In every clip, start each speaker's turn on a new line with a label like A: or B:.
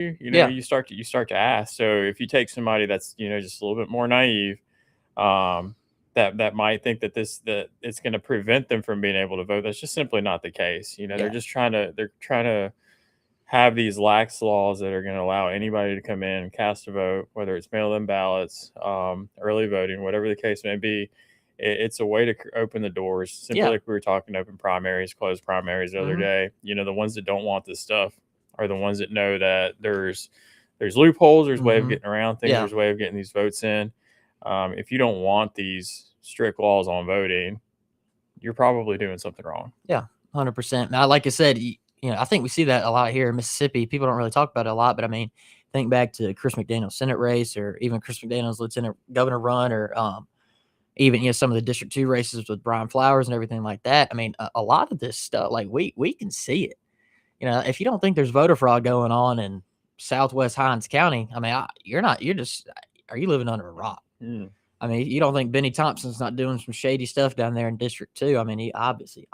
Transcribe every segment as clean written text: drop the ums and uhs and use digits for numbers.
A: Yeah.
B: you start to ask. So if you take somebody that's just a little bit more naive, that might think that it's going to prevent them from being able to vote. That's just simply not the case.
A: Yeah.
B: They're trying to have these lax laws that are going to allow anybody to come in and cast a vote, whether it's mail-in ballots, early voting, whatever the case may be. It's a way to open the doors, simply
A: Yeah.
B: like we were talking open primaries, closed primaries the other
A: Mhm.
B: day. The ones that don't want this stuff are the ones that know that there's loopholes, there's a way of
A: Mhm.
B: getting around things,
A: Yeah.
B: there's a way of getting these votes in. If you don't want these strict laws on voting, you're probably doing something wrong.
A: Yeah. 100%. Now, like I said, I think we see that a lot here in Mississippi. People don't really talk about it a lot, but I mean, think back to Chris McDaniel's Senate race, or even Chris McDaniel's lieutenant governor run, or even some of the District 2 races with Brian Flowers and everything like that. I mean, a lot of this stuff, like we can see it. If you don't think there's voter fraud going on in Southwest Hines County, I mean, you're just, are you living under a rock?
B: Mm.
A: I mean, you don't think Benny Thompson's not doing some shady stuff down there in District 2? I mean, he obviously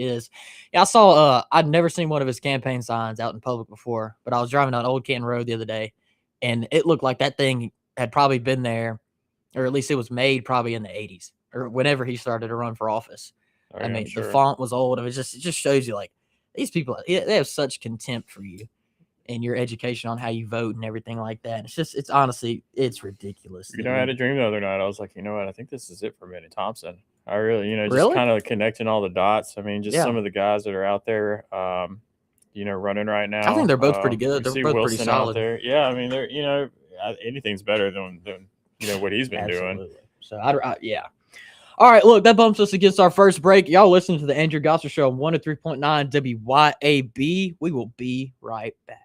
A: is. Yeah, I saw. I'd never seen one of his campaign signs out in public before, but I was driving down Old Canton Road the other day, and it looked like that thing had probably been there, or at least it was made probably in the '80s or whenever he started to run for office.
B: Oh
A: I
B: yeah, I'm
A: mean, the
B: sure.
A: font was old. It just shows you, like, these people, they have such contempt for you and your education on how you vote and everything like that. It's honestly, it's ridiculous that
B: I had
A: you
B: a dream the other night. I was like, you know what? I think this is it for Benny Thompson. I really, just
A: really,
B: kind of connecting all the dots. I mean, just
A: yeah.
B: some of the guys that are out there, running right
A: I think
B: now.
A: they're both pretty good.
B: We
A: They're
B: see
A: both pretty
B: Wilson out
A: solid.
B: there. Yeah, I mean, anything's better than what he's been doing.
A: Absolutely. So yeah. All right, look, that bumps us against our first break. Y'all listen to the Andrew Gossler Show on 103.9 WYAB. We will be right back.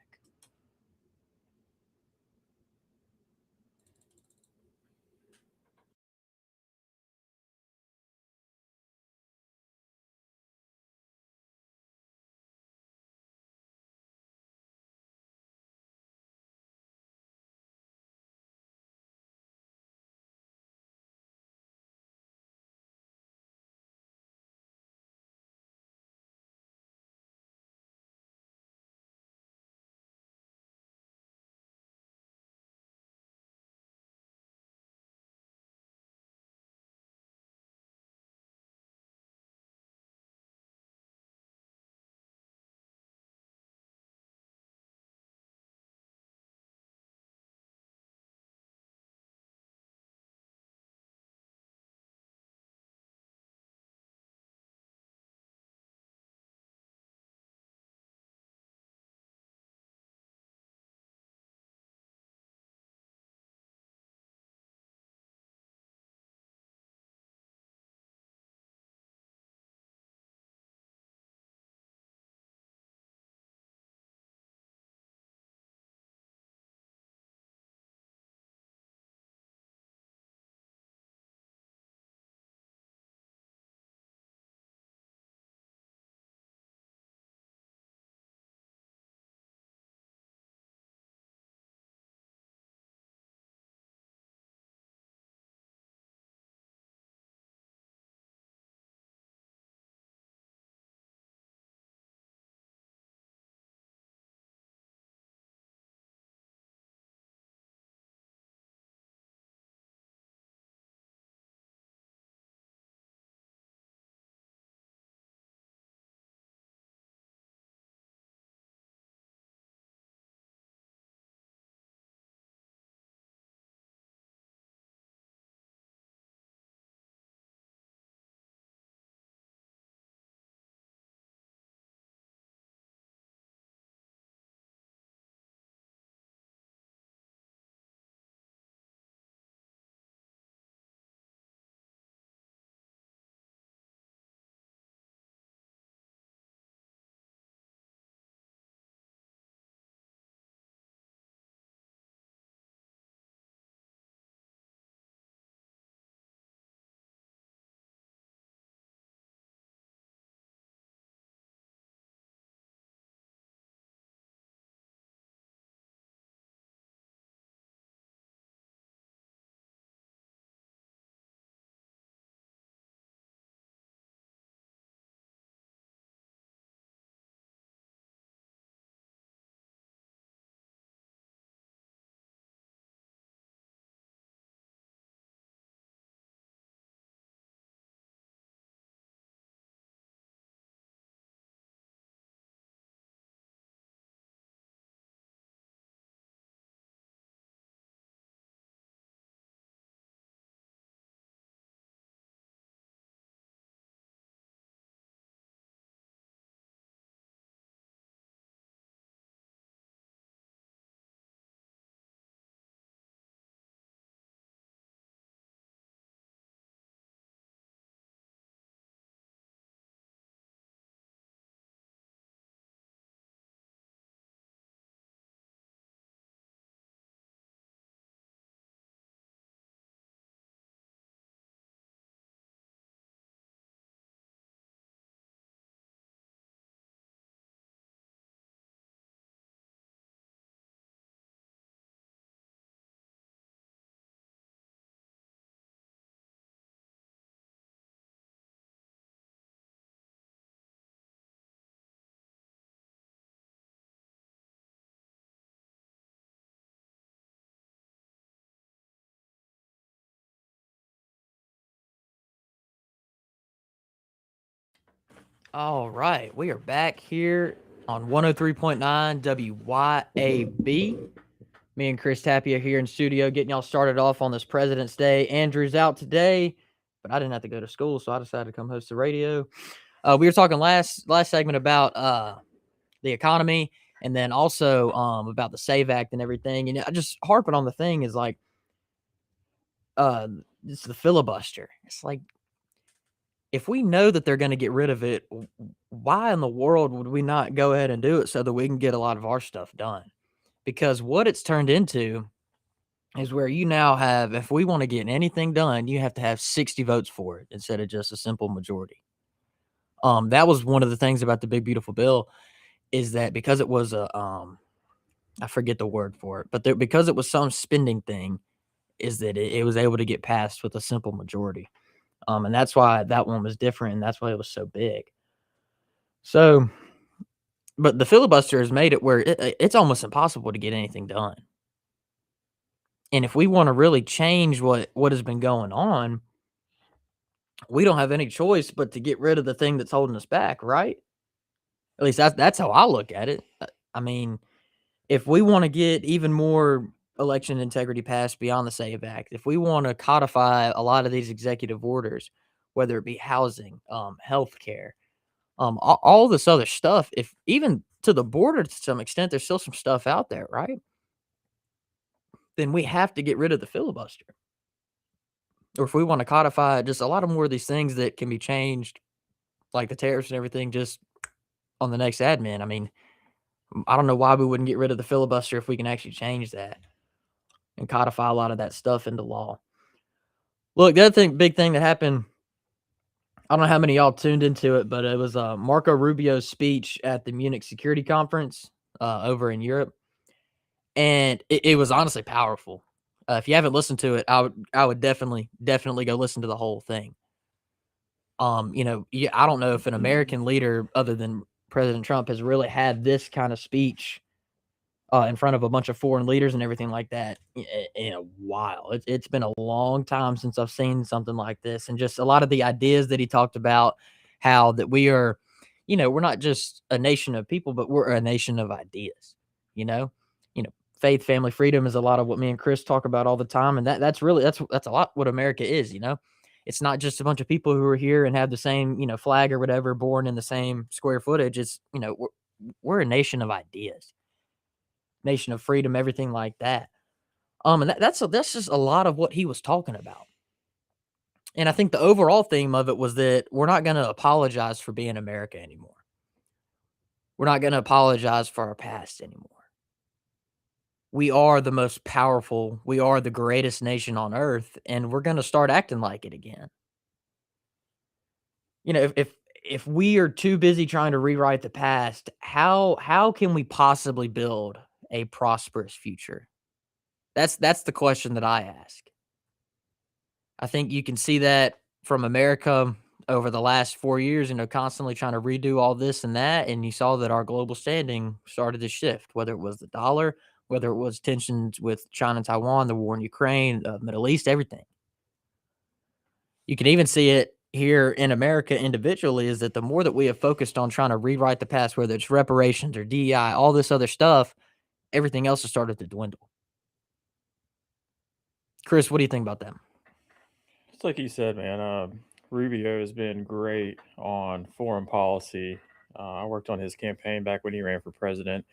A: All right, we are back here on 103.9 WYAB. Me and Chris Tapia here in studio getting y'all started off on this President's Day. Andrew's out today, but I didn't have to go to school, so I decided to come host the radio. We were talking last segment about the economy, and then also about the SAVE Act and everything. And I just harping on the thing is like it's the filibuster. It's like, if we know that they're going to get rid of it, why in the world would we not go ahead and do it so that we can get a lot of our stuff done? Because what it's turned into is where you now have, if we want to get anything done, you have to have 60 votes for it instead of just a simple majority. That was one of the things about the big beautiful bill, is that because it was a I forget the word for it, but because it was some spending thing, is that it was able to get passed with a simple majority. And that's why that one was different, and that's why it was so big. So, but the filibuster has made it where it's almost impossible to get anything done. And if we want to really change what has been going on, we don't have any choice but to get rid of the thing that's holding us back, right? At least that's how I look at it. I mean, if we want to get even more election integrity passed beyond the SAVE Act, if we want to codify a lot of these executive orders, whether it be housing, healthcare, all this other stuff, if even to the border to some extent, there's still some stuff out there, right? Then we have to get rid of the filibuster. Or if we want to codify just a lot of more of these things that can be changed, like the tariffs and everything, just on the next admin. I mean, I don't know why we wouldn't get rid of the filibuster if we can actually change that and codify a lot of that stuff into law. Look, the other big thing that happened, I don't know how many of y'all tuned into it, but it was Marco Rubio's speech at the Munich Security Conference over in Europe. And it was honestly powerful. If you haven't listened to it, I would definitely go listen to the whole thing. I don't know if an American leader other than President Trump has really had this kind of speech in front of a bunch of foreign leaders and everything like that in a while. It's been a long time since I've seen something like this, and just a lot of the ideas that he talked about, how that we are, we're not just a nation of people, but we're a nation of ideas. You know, faith, family, freedom is a lot of what me and Chris talk about all the time, and that's really that's a lot what America is. It's not just a bunch of people who are here and have the same flag or whatever, born in the same square footage. It's we're a nation of ideas, nation of freedom, everything like that. And that's just a lot of what he was talking about. And I think the overall theme of it was that we're not going to apologize for being America anymore. We're not going to apologize for our past anymore. We are the most powerful, we are the greatest nation on earth, and we're going to start acting like it again. If we are too busy trying to rewrite the past, how can we possibly build a prosperous future? That's the question that I ask. I think you can see that from America over the last 4 years, constantly trying to redo all this and that, and you saw that our global standing started to shift, whether it was the dollar, whether it was tensions with China and Taiwan, the war in Ukraine, Middle East, everything. You can even see it here in America individually, is that the more that we have focused on trying to rewrite the past, whether it's reparations or DEI, all this other stuff, everything else has started to dwindle. Chris, what do you think about that?
B: It's like you said, man. Rubio has been great on foreign policy. I worked on his campaign back when he ran for president,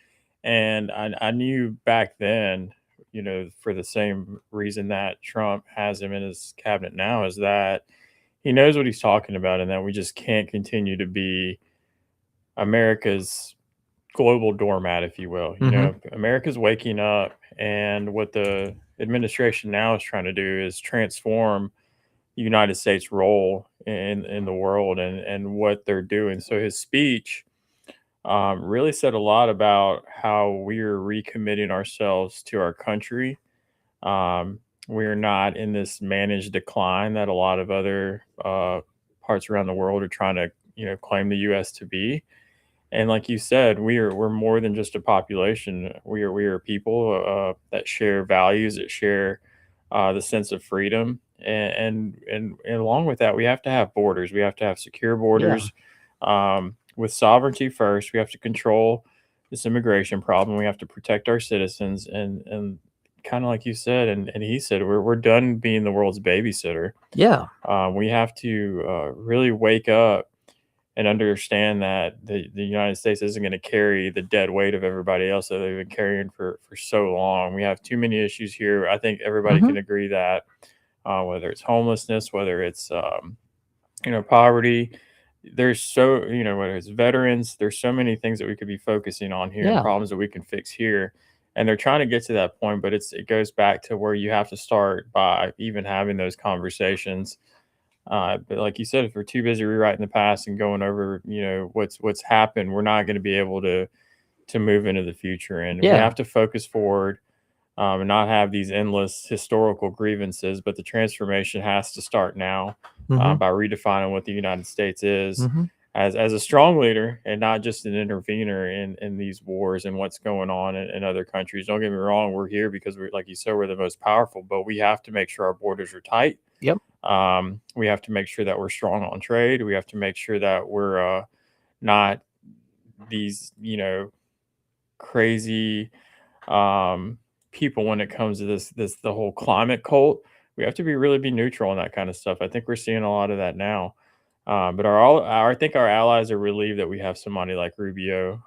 B: and I knew back then, for the same reason that Trump has him in his cabinet now, is that he knows what he's talking about, and that we just can't continue to be America's global doormat, if you will. America's waking up, and what the administration now is trying to do is transform the United States role in the world and what they're doing. So his speech really said a lot about how we're recommitting ourselves to our country. We're not in this managed decline that a lot of other parts around the world are trying to claim the U.S. to be. And like you said, we're more than just a population. We are people that share values, that share the sense of freedom, and along with that, we have to have borders. We have to have secure
A: Yeah.
B: borders. With sovereignty first, we have to control this immigration problem. We have to protect our citizens, and kind of like you said, and he said, we're done being the world's babysitter.
A: Yeah.
B: We have to really wake up and understand that the United States isn't going to carry the dead weight of everybody else that they've been carrying for so long. We have too many issues here. I think everybody
A: Hmm.
B: can agree that whether it's homelessness, whether it's poverty, there's so whether it's veterans, there's so many things that we could be focusing on here and
A: Yeah.
B: problems that we can fix here. And they're trying to get to that point, but it goes back to where you have to start by even having those conversations. But like you said, if we're too busy rewriting the past and going over, what's happened, we're not going to be able to move into the future. And we
A: Yeah.
B: have to focus forward, and not have these endless historical grievances. But the transformation has to start now,
A: Hmm.
B: by redefining what the United States is
A: Hmm.
B: as a strong leader and not just an intervener in these wars and what's going on in other countries. Don't get me wrong, we're here because we're, like you said, we're the most powerful, but we have to make sure our borders are tight.
A: Yep.
B: We have to make sure that we're strong on trade. We have to make sure that we're not these, crazy people when it comes to this the whole climate cult. We have to be neutral on that kind of stuff. I think we're seeing a lot of that now. But I think our allies are relieved that we have somebody like Rubio,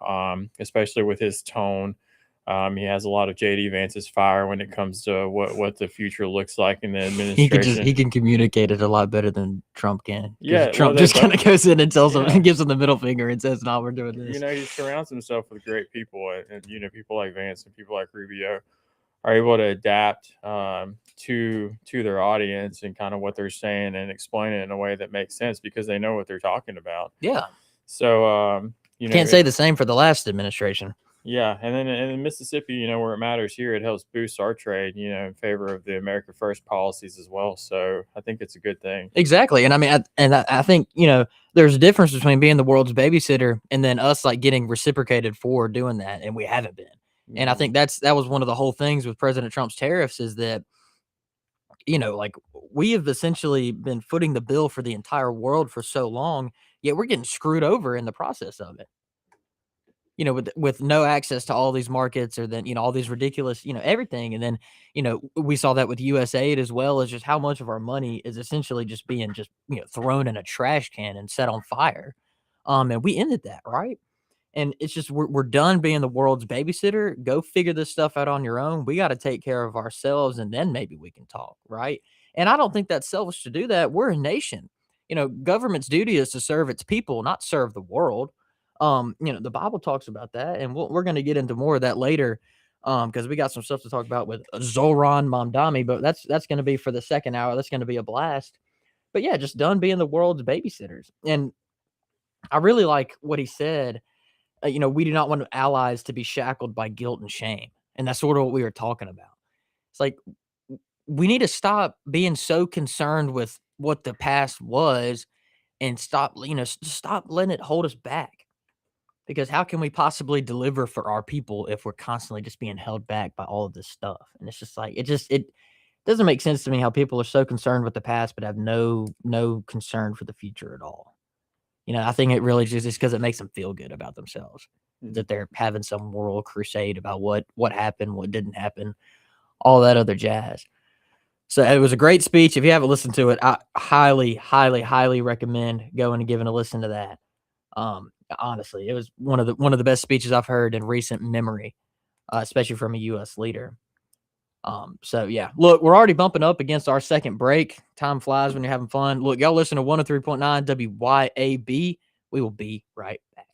B: especially with his tone. He has a lot of JD Vance's fire when it comes to what the future looks like in the
A: He
B: administration.
A: can communicate it a lot better than Trump can, because
B: Yeah, well,
A: Trump
B: they
A: just kind of
B: both.
A: goes in and tells them
B: Yeah,
A: and gives them the middle finger and says, "No, we're doing this."
B: he surrounds himself with great people, and people like Vance and people like Rubio are able to adapt to their audience and kind of what they're saying and explain it in a way that makes sense because they know what they're talking about.
A: Yeah.
B: So,
A: Can't say the same for the last administration.
B: yeah, and then in Mississippi, where it matters here, it helps boost our trade, in favor of the America First policies as well. So I think it's a good thing.
A: Exactly. And I mean, I think, there's a difference between being the world's babysitter and then us like getting reciprocated for doing that. And we haven't been. And I
B: Hmm.
A: think that was one of the whole things with President Trump's tariffs is that, like we have essentially been footing the bill for the entire world for so long, yet we're getting screwed over in the process of it. With no access to all these markets, or then, all these ridiculous, everything. And then, we saw that with USAID as well, as just how much of our money is essentially just being just, thrown in a trash can and set on fire. And we ended that, right? And it's just we're done being the world's babysitter. Go figure this stuff out on your own. We got to take care of ourselves, and then maybe we can talk, right? And I don't think that's selfish to do that. We're a nation. Government's duty is to serve its people, not serve the world. The Bible talks about that, and we're going to get into more of that later, because we got some stuff to talk about with Zoran Mamdani. But that's going to be for the second hour. That's going to be a blast. But yeah, just done being the world's babysitters. And I really like what he said. We do not want allies to be shackled by guilt and shame. And that's sort of what we were talking about. It's like we need to stop being so concerned with what the past was and stop, just stop letting it hold us back. Because how can we possibly deliver for our people if we're constantly just being held back by all of this stuff? And it's just like it doesn't make sense to me how people are so concerned with the past but have no concern for the future at all. I think it really just is because it makes them feel good about themselves, that they're having some moral crusade about what happened, what didn't happen, all that other jazz. So it was a great speech. If you haven't listened to it, I highly, highly, highly recommend going and giving a listen to that. Honestly, it was one of the best speeches I've heard in recent memory, especially from a U.S. leader. So yeah, look, we're already bumping up against our second break. Time flies when you're having fun. Look, y'all listen to 103.9 WYAB. We will be right back.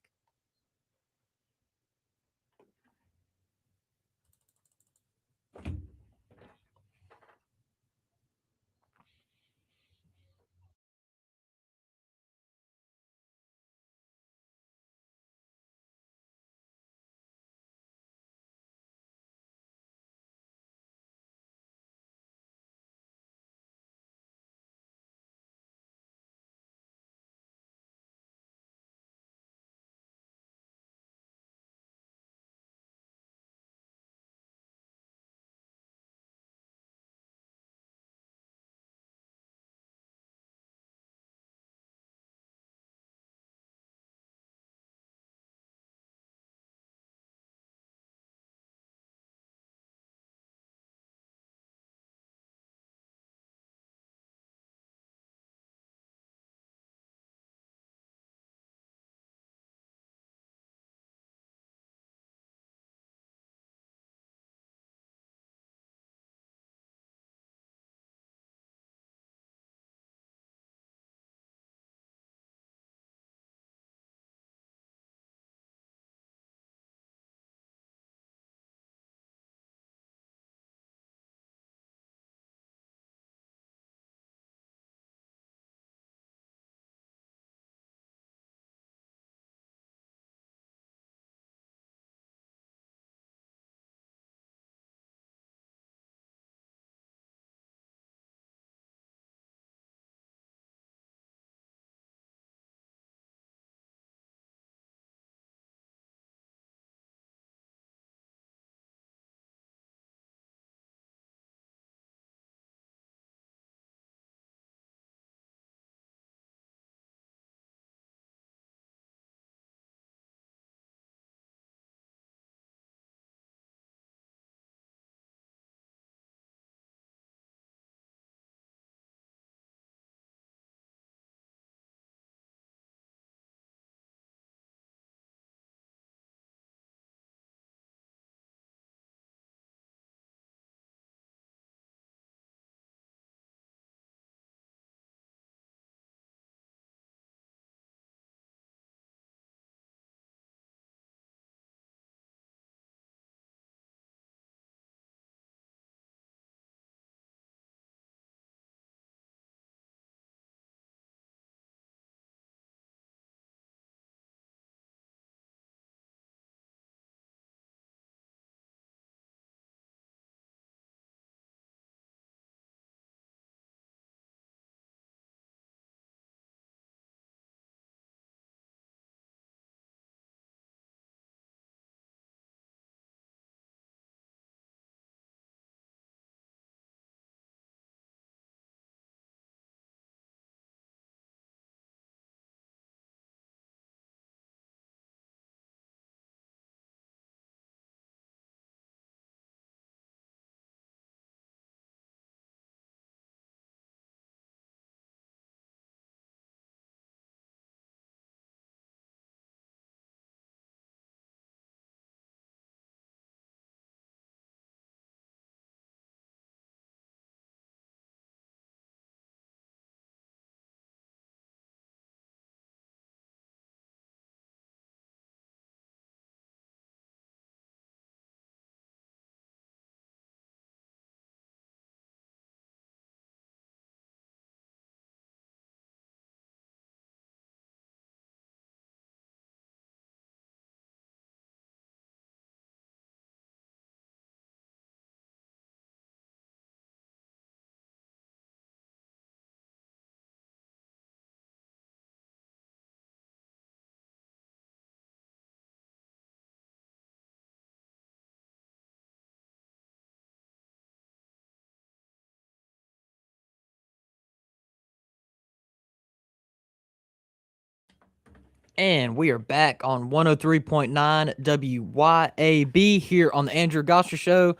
A: And we are back on 103.9 WYAB here on the Andrew Gosser Show.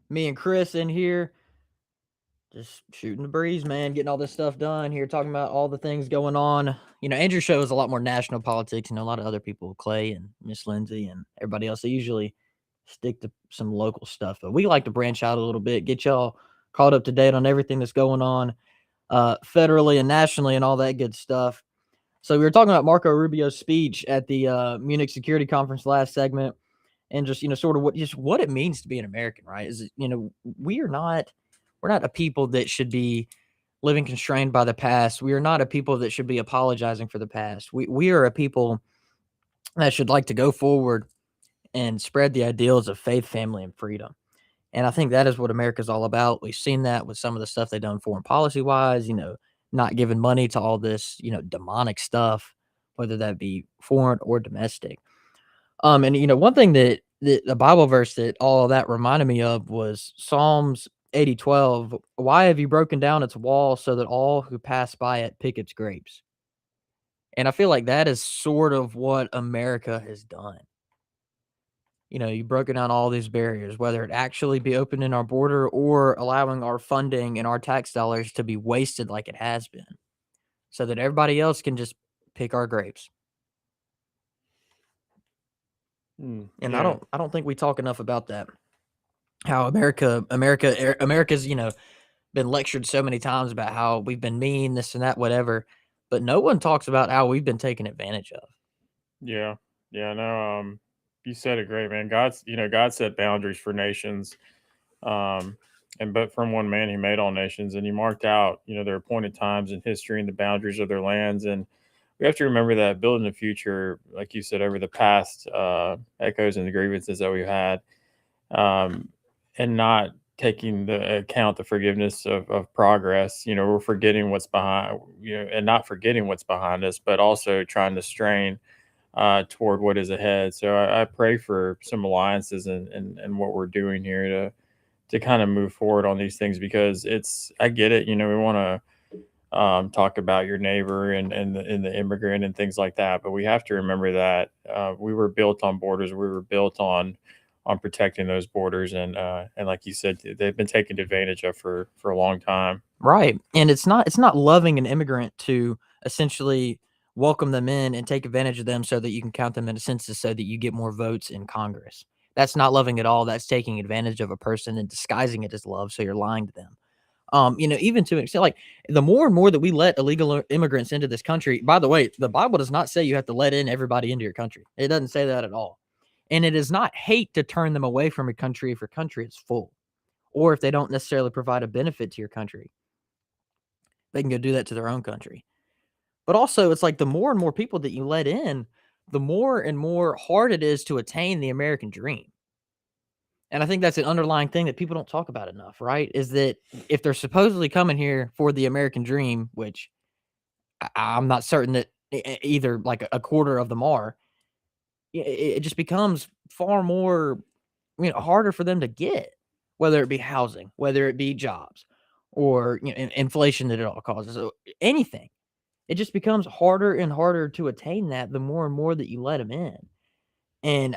A: Me and Chris in here, just shooting the breeze, man, getting all this stuff done here, talking about all the things going on. Andrew's show is a lot more national politics. A lot of other people, Clay and Miss Lindsay and everybody else, they usually stick to some local stuff. But we like to branch out a little bit, get y'all caught up to date on everything that's going on federally and nationally and all that good stuff. So we were talking about Marco Rubio's speech at the Munich Security Conference last segment, and just sort of what it means to be an American, right? Is we're not a people that should be living constrained by the past. We are not a people that should be apologizing for the past. We are a people that should like to go forward and spread the ideals of faith, family, and freedom. And I think that is what America's all about. We've seen that with some of the stuff they've done foreign policy wise, not giving money to all this, demonic stuff, whether that be foreign or domestic. And one thing that the Bible verse that all of that reminded me of was Psalms 80:12. Why have you broken down its wall so that all who pass by it pick its grapes? And I feel like that is sort of what America has done. You've broken down all these barriers, whether it actually be opening our border or allowing our funding and our tax dollars to be wasted like it has been, so that everybody else can just pick our grapes. And
B: Yeah.
A: I don't think we talk enough about that. How America's been lectured so many times about how we've been mean, this and that, whatever, but no one talks about how we've been taken advantage of.
B: Yeah. Yeah. No, you said it great, man. God set boundaries for nations. Um, but from one man, he made all nations, and he marked out, their appointed times in history and the boundaries of their lands. And we have to remember that building the future, like you said, over the past echoes and the grievances that we've had, um, and not taking the account the forgiveness of progress. We're forgetting what's behind, and not forgetting what's behind us, but also trying to strain toward what is ahead. So I pray for some alliances and what we're doing here to kind of move forward on these things, because I get it. We want to talk about your neighbor and the immigrant and things like that, but we have to remember that we were built on borders. We were built on protecting those borders, and like you said, they've been taken advantage of for a long time.
A: Right. And it's not loving an immigrant to essentially welcome them in and take advantage of them so that you can count them in a census so that you get more votes in Congress. That's not loving at all. That's taking advantage of a person and disguising it as love, so you're lying to them. Even to an extent, like the more and more that we let illegal immigrants into this country, by the way, the Bible does not say you have to let in everybody into your country. It doesn't say that at all. And it is not hate to turn them away from your country if your country is full, or if they don't necessarily provide a benefit to your country. They can go do that to their own country. But also, it's like the more and more people that you let in, the more and more hard it is to attain the American dream. And I think that's an underlying thing that people don't talk about enough, right? Is that if they're supposedly coming here for the American dream, which I'm not certain that either like a quarter of them are, it just becomes far more, harder for them to get, whether it be housing, whether it be jobs, or inflation that it all causes, so anything. It just becomes harder and harder to attain that the more and more that you let them in. And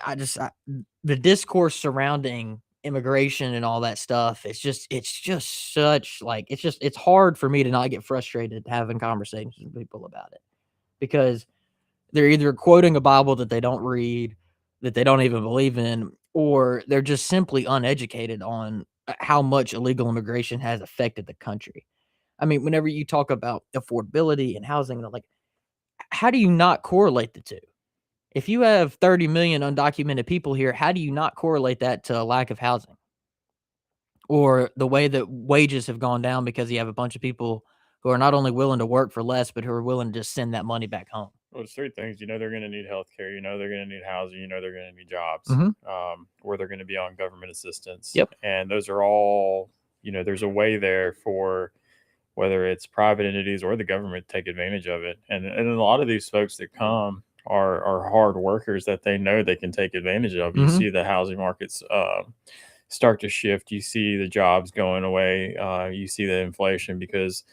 A: the discourse surrounding immigration and all that stuff, it's just such like it's hard for me to not get frustrated having conversations with people about it, because they're either quoting a Bible that they don't read, that they don't even believe in, or they're just simply uneducated on how much illegal immigration has affected the country. I mean, whenever you talk about affordability and housing, like, how do you not correlate the two? If you have 30 million undocumented people here, how do you not correlate that to a lack of housing? Or the way that wages have gone down because you have a bunch of people who are not only willing to work for less, but who are willing to just send that money back home.
B: Well, it's three things. They're going to need health care. They're going to need housing. They're going to need jobs,
A: Mhm.
B: where they're going to be on government assistance.
A: Yep.
B: And those are all, there's a way there for whether it's private entities or the government to take advantage of it. And a lot of these folks that come are hard workers that they know they can take advantage of. You
A: Mhm.
B: see the housing markets start to shift. You see the jobs going away. You see the inflation because,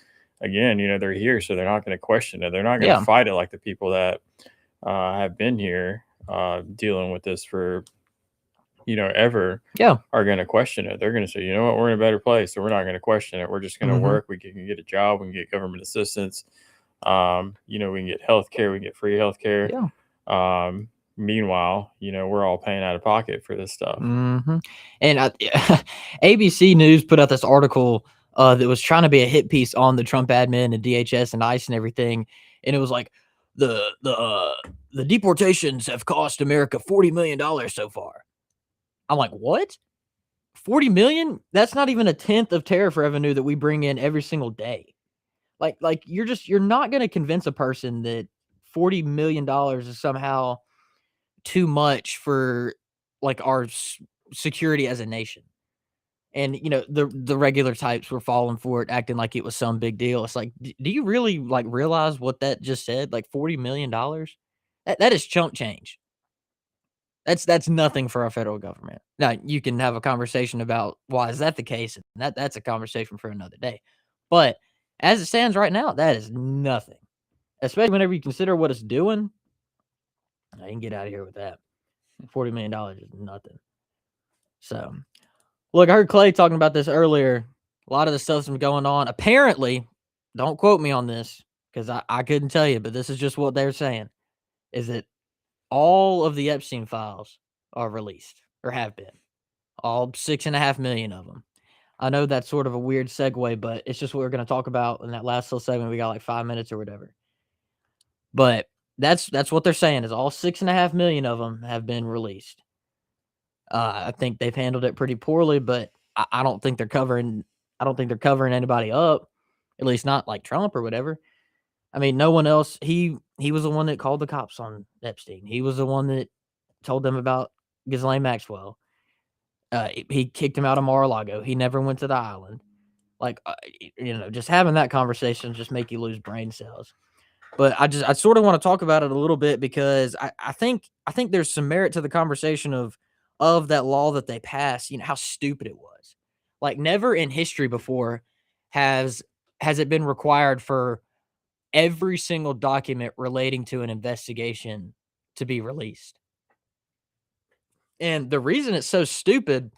B: again, they're here, so they're not going to question it. They're not going to
A: Yeah.
B: fight it like the people that have been here dealing with this for ever
A: Yeah.
B: are going to question it. They're going to say, you know what, we're in a better place, so we're not going to question it. We're just going to
A: Hmm.
B: work. We can get a job. We can get government assistance. We can get health care. We can get free health care.
A: Yeah.
B: Meanwhile, we're all paying out of pocket for this stuff.
A: Hmm. And ABC News put out this article that was trying to be a hit piece on the Trump admin and DHS and ICE and everything, and it was like the deportations have cost America $40 million so far. I'm like, what? 40 million? That's not even a tenth of tariff revenue that we bring in every single day. Like you're not going to convince a person that $40 million is somehow too much for like our security as a nation. And the regular types were falling for it, acting like it was some big deal. It's like, do you really like realize what that just said? Like $40 million? That is chump change. That's nothing for our federal government. Now, you can have a conversation about why is that the case, and that's a conversation for another day. But as it stands right now, that is nothing. Especially whenever you consider what it's doing. I can get out of here with that. $40 million is nothing. So, look, I heard Clay talking about this earlier. A lot of the stuff's been going on. Apparently, don't quote me on this because I couldn't tell you, but this is just what they're saying, is that all of the Epstein files are released or have been. All 6.5 million of them. I know that's sort of a weird segue, but it's just what we're going to talk about in that last little segment. We got like 5 minutes or whatever. But that's what they're saying is all 6.5 million of them have been released. I think they've handled it pretty poorly, but I don't think they're covering. I don't think they're covering anybody up, at least not like Trump or whatever. I mean, no one else. He was the one that called the cops on Epstein. He was the one that told them about Ghislaine Maxwell. He kicked him out of Mar-a-Lago. He never went to the island. Like, just having that conversation just make you lose brain cells. But I sort of want to talk about it a little bit because I think there's some merit to the conversation of that law that they passed. How stupid it was. Like, never in history before has has it been required for every single document relating to an investigation to be released. And the reason it's so stupid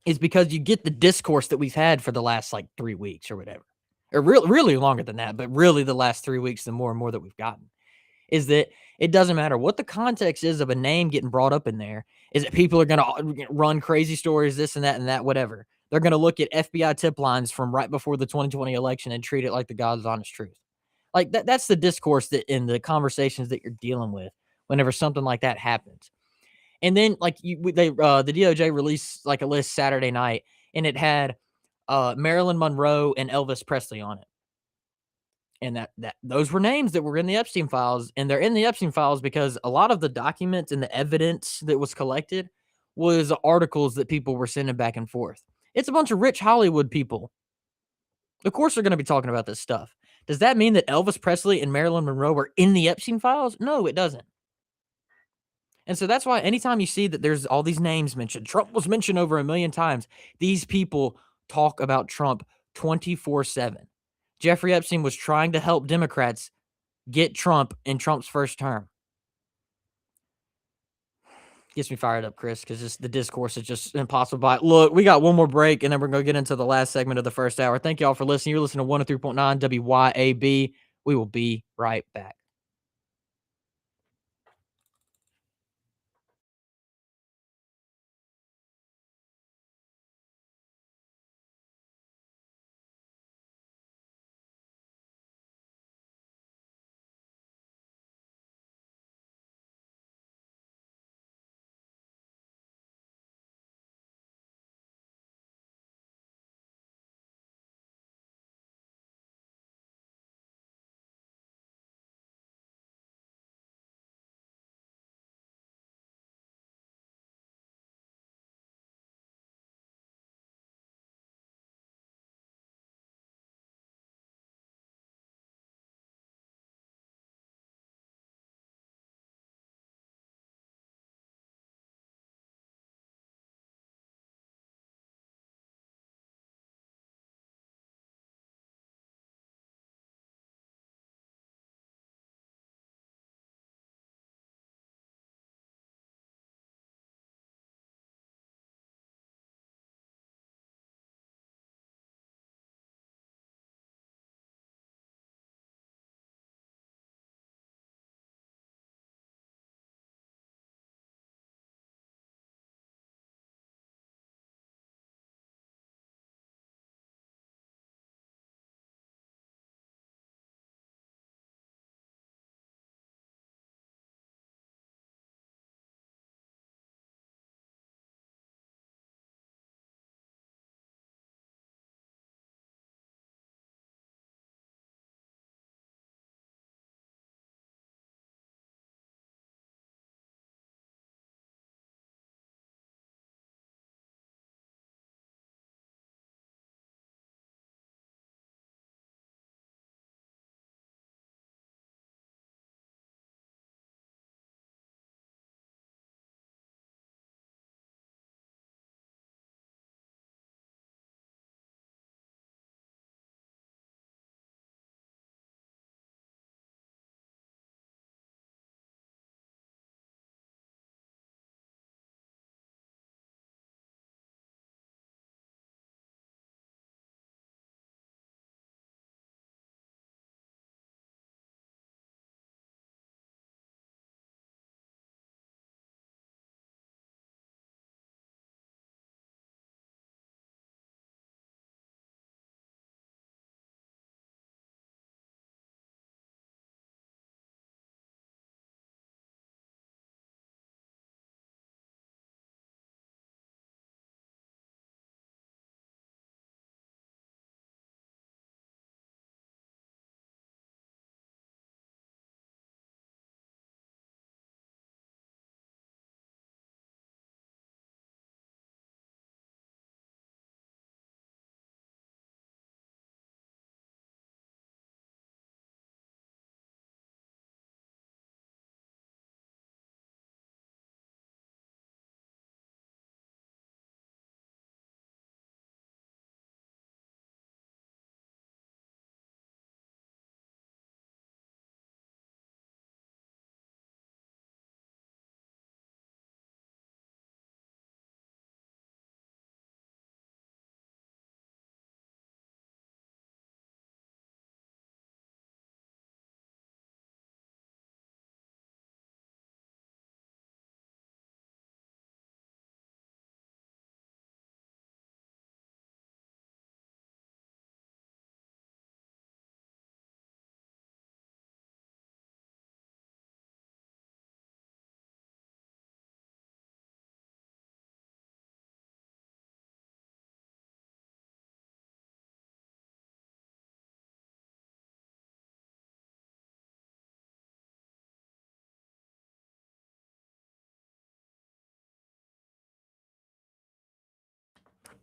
A: is because you get the discourse that we've had for the last like 3 weeks or whatever. Or really longer than that, but really the last 3 weeks, the more and more that we've gotten, is that it doesn't matter what the context is of a name getting brought up in there, is that people are gonna run crazy stories, this and that, whatever. They're gonna look at FBI tip lines from right before the 2020 election and treat it like the God's honest truth. Like that's the discourse that in the conversations that you're dealing with whenever something like that happens. And then like the DOJ released like a list Saturday night and it had Marilyn Monroe and Elvis Presley on it. And that those were names that were in the Epstein files, and they're in the Epstein files because a lot of the documents and the evidence that was collected was articles that people were sending back and forth. It's a bunch of rich Hollywood people. Of course, they're going to be talking about this stuff. Does that mean that Elvis Presley and Marilyn Monroe were in the Epstein files? No, it doesn't. And so that's why anytime you see that there's all these names mentioned, Trump was mentioned over 1 million times. These people talk about Trump 24/7. Jeffrey Epstein was trying to help Democrats get Trump in Trump's first term. Gets me fired up, Chris, because the discourse is just impossible. But look, we got one more break, and then we're going to get into the last segment of the first hour. Thank you all for listening. You're listening to 103.9 WYAB. We will be right back.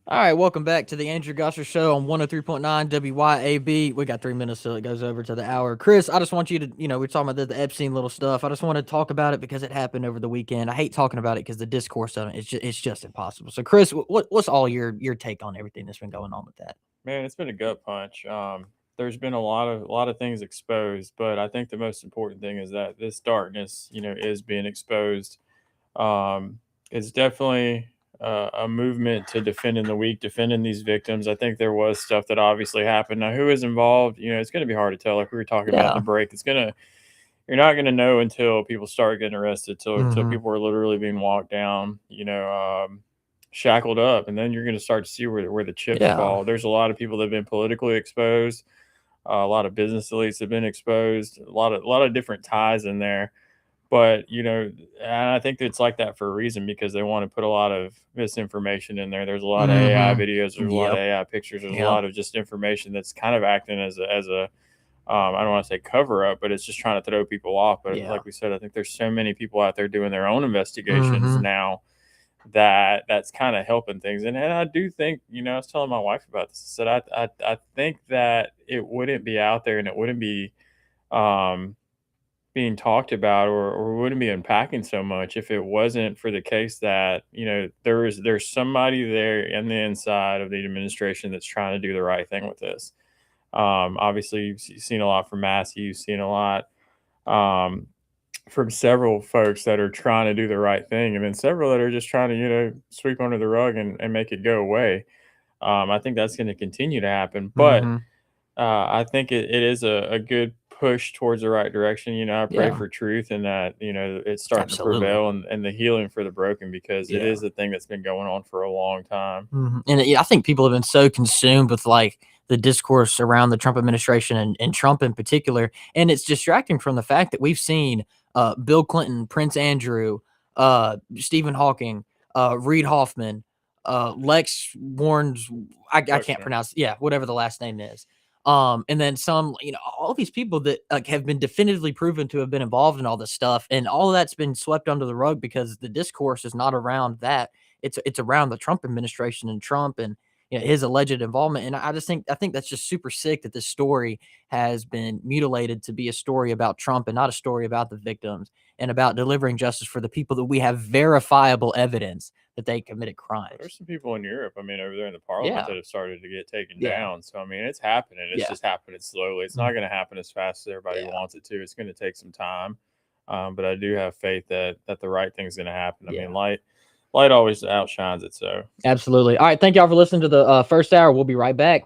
A: All right, welcome back to the Andrew Gosser Show on 103.9 WYAB. We got 3 minutes till it goes over to the hour. Chris, I just want you to, we're talking about the Epstein little stuff. I just want to talk about it because it happened over the weekend. I hate talking about it because the discourse on it it's just impossible. So, Chris, what's all your take on everything that's been going on with that?
B: Man, it's been a gut punch. There's been a lot of things exposed, but I think the most important thing is that this darkness, is being exposed. It's definitely a movement to defending the weak, defending these victims. I think there was stuff that obviously happened. Now, who is involved? It's going to be hard to tell. Like we were talking about in the
A: Yeah.
B: break, you're not going to know until people start getting arrested, till
A: Hmm.
B: people are literally being walked down, shackled up, and then you're going to start to see where the chips
A: Yeah.
B: fall. There's a lot of people that have been politically exposed, a lot of business elites have been exposed, a lot of different ties in there. But and I think it's like that for a reason because they want to put a lot of misinformation in there. There's a lot of AI
A: Hmm.
B: videos, there's a lot of
A: Yep.
B: AI pictures, there's a
A: Yep.
B: lot of just information that's kind of acting as a I don't want to say cover up, but it's just trying to throw people off. But
A: Yeah.
B: like we said, I think there's so many people out there doing their own investigations
A: Hmm.
B: now that's kind of helping things. And I do think, I was telling my wife about this. I said I think that it wouldn't be out there and it wouldn't be um, being talked about or wouldn't be unpacking so much if it wasn't for the case that there's somebody there in the inside of the administration that's trying to do the right thing with this. Obviously, you've seen a lot from Massey. You've seen a lot um, from several folks that are trying to do the right thing, and then several that are just trying to, sweep under the rug and make it go away. I think that's going to continue to happen, but
A: Hmm.
B: I think it is a good push towards the right direction. I pray
A: Yeah.
B: for truth and that it's starting to
A: Absolutely.
B: prevail and the healing for the broken because it
A: Yeah.
B: is a thing that's been going on for a long time.
A: Mhm, and, yeah, I think people have been so consumed with, like, the discourse around the Trump administration and Trump in particular, and it's distracting from the fact that we've seen, Bill Clinton, Prince Andrew, Stephen Hawking, Reid Hoffman, Lex Warren's I can't
B: Wexner.
A: pronounce, yeah, whatever the last name is, and then some, all these people that, like, have been definitively proven to have been involved in all this stuff, and all of that's been swept under the rug because the discourse is not around that. It's around the Trump administration and Trump and his alleged involvement. And I think that's just super sick that this story has been mutilated to be a story about Trump and not a story about the victims and about delivering justice for the people that we have verifiable evidence that they committed
B: But
A: crimes.
B: there's some people in Europe, I mean, over there in the parliament
A: Yeah,
B: that have started to get taken
A: yeah,
B: down. So, I mean, it's happening. It's
A: yeah.
B: just happening slowly. It's not
A: Mm,
B: going to happen as fast as everybody
A: yeah,
B: wants it to. It's going to take some time. But I do have faith that the right thing's going to happen. I mean,
A: yeah.
B: light always outshines it. So,
A: Absolutely. All right, thank y'all for listening to the first hour. We'll be right back.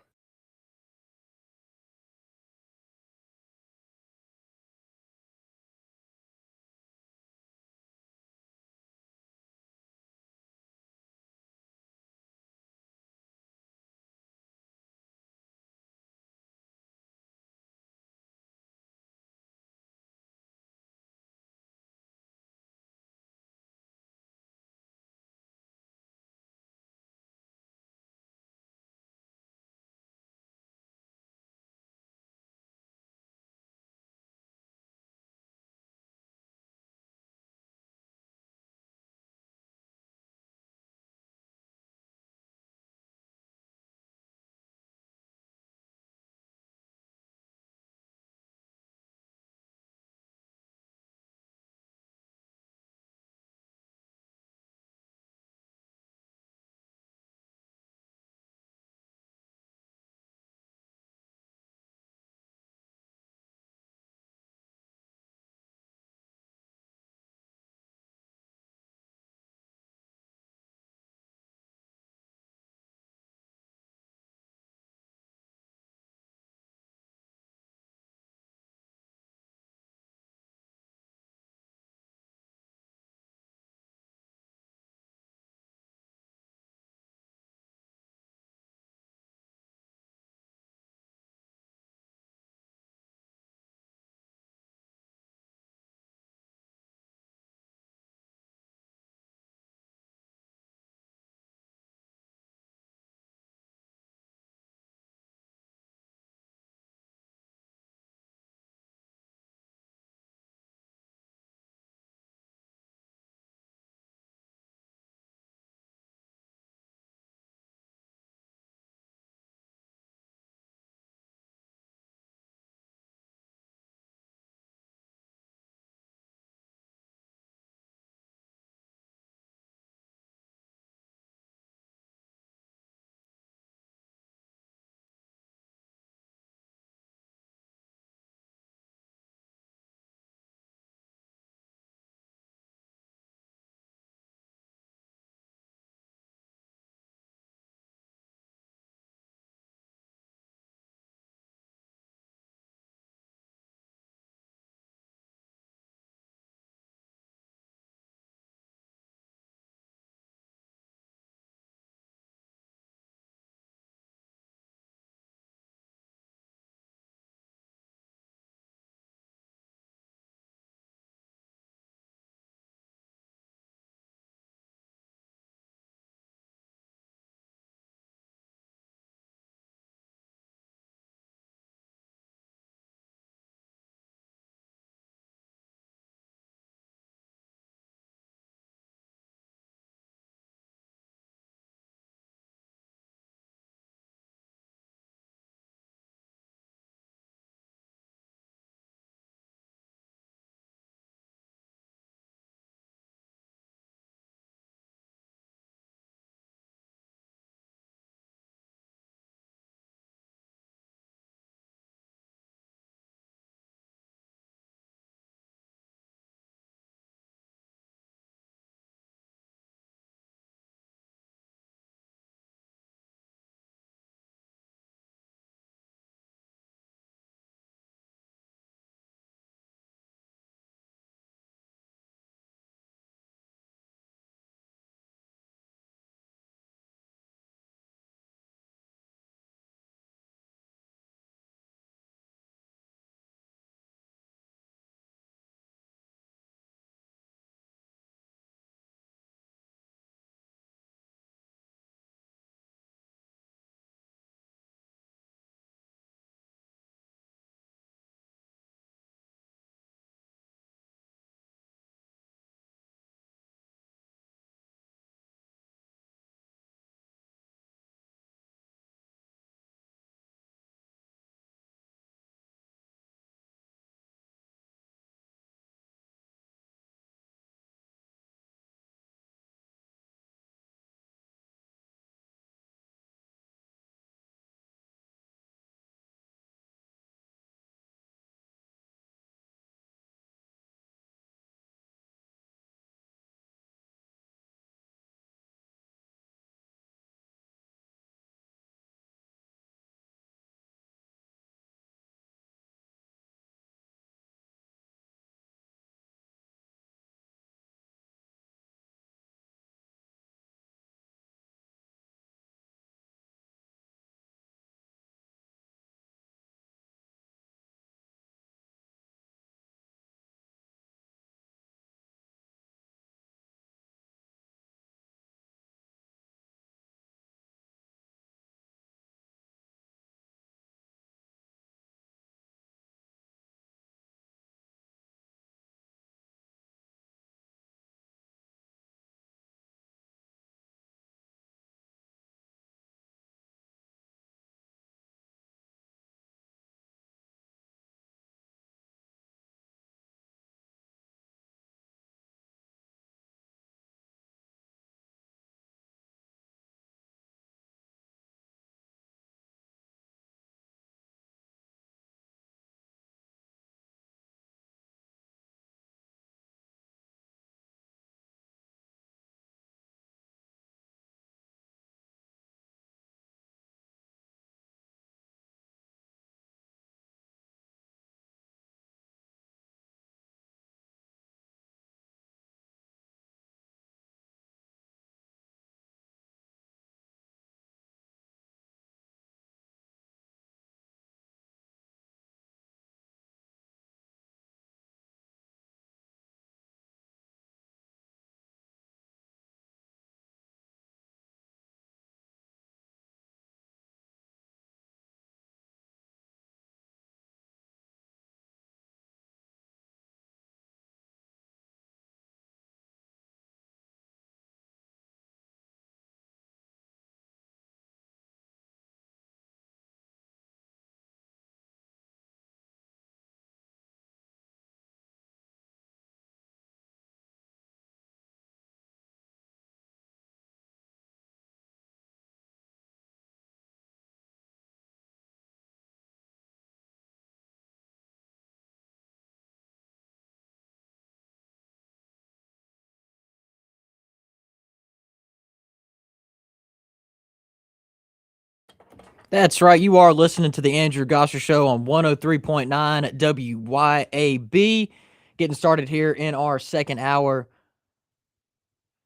A: That's right. You are listening to the Andrew Gosser Show on 103.9 WYAB. Getting started here in our second hour.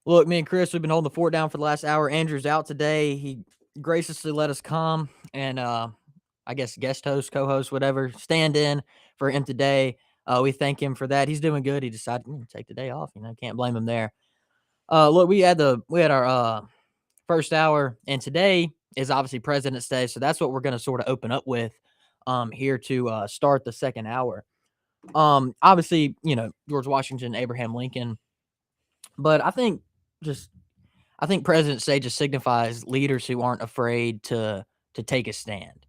A: Look, me and Chris, we've been holding the fort down for the last hour. Andrew's out today. He graciously let us come and, I guess, guest host, co host, whatever, stand in for him today. We thank him for that. He's doing good. He decided to take the day off. Can't blame him there. Look, we had our first hour, and today is obviously President's Day, so that's what we're going to sort of open up with here to start the second hour. Obviously, George Washington, Abraham Lincoln, but I think President's Day just signifies leaders who aren't afraid to take a stand.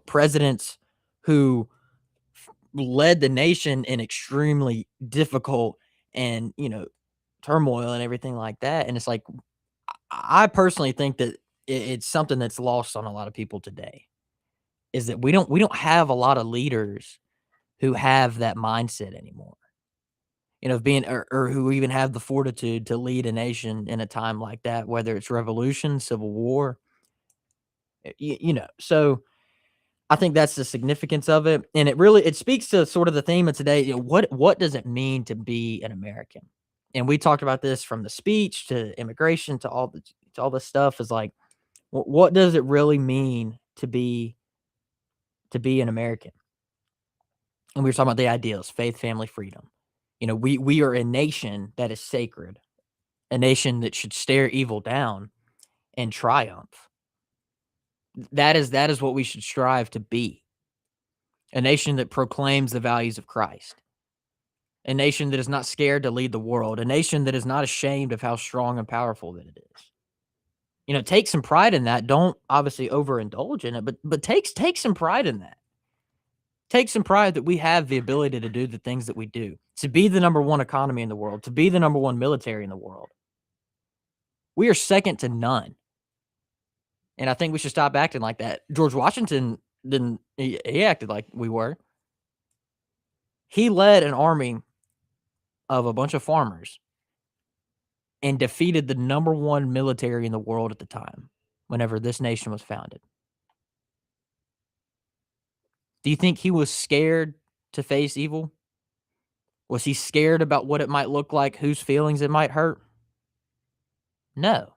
A: Presidents who led the nation in extremely difficult and turmoil and everything like that, and it's like I personally think that it's something that's lost on a lot of people today, is that we don't have a lot of leaders who have that mindset anymore. Of being or who even have the fortitude to lead a nation in a time like that, whether it's revolution, civil war, So I think that's the significance of it, and it speaks to sort of the theme of today. What does it mean to be an American? And we talked about this from the speech to immigration to all this stuff. Is like, what does it really mean to be an American? And we were talking about the ideals: faith, family, freedom. We are a nation that is sacred, a nation that should stare evil down and triumph. That is what we should strive to be. A nation that proclaims the values of Christ. A nation that is not scared to lead the world. A nation that is not ashamed of how strong and powerful that it is. Take some pride in that. Don't obviously overindulge in it, but take some pride in that. Take some pride that we have the ability to do the things that we do, to be the number one economy in the world, to be the number one military in the world. We are second to none. And I think we should stop acting like that. George Washington didn't, he acted like we were. He led an army of a bunch of farmers and defeated the number one military in the world at the time, whenever this nation was founded. Do you think he was scared to face evil? Was he scared about what it might look like, whose feelings it might hurt? No.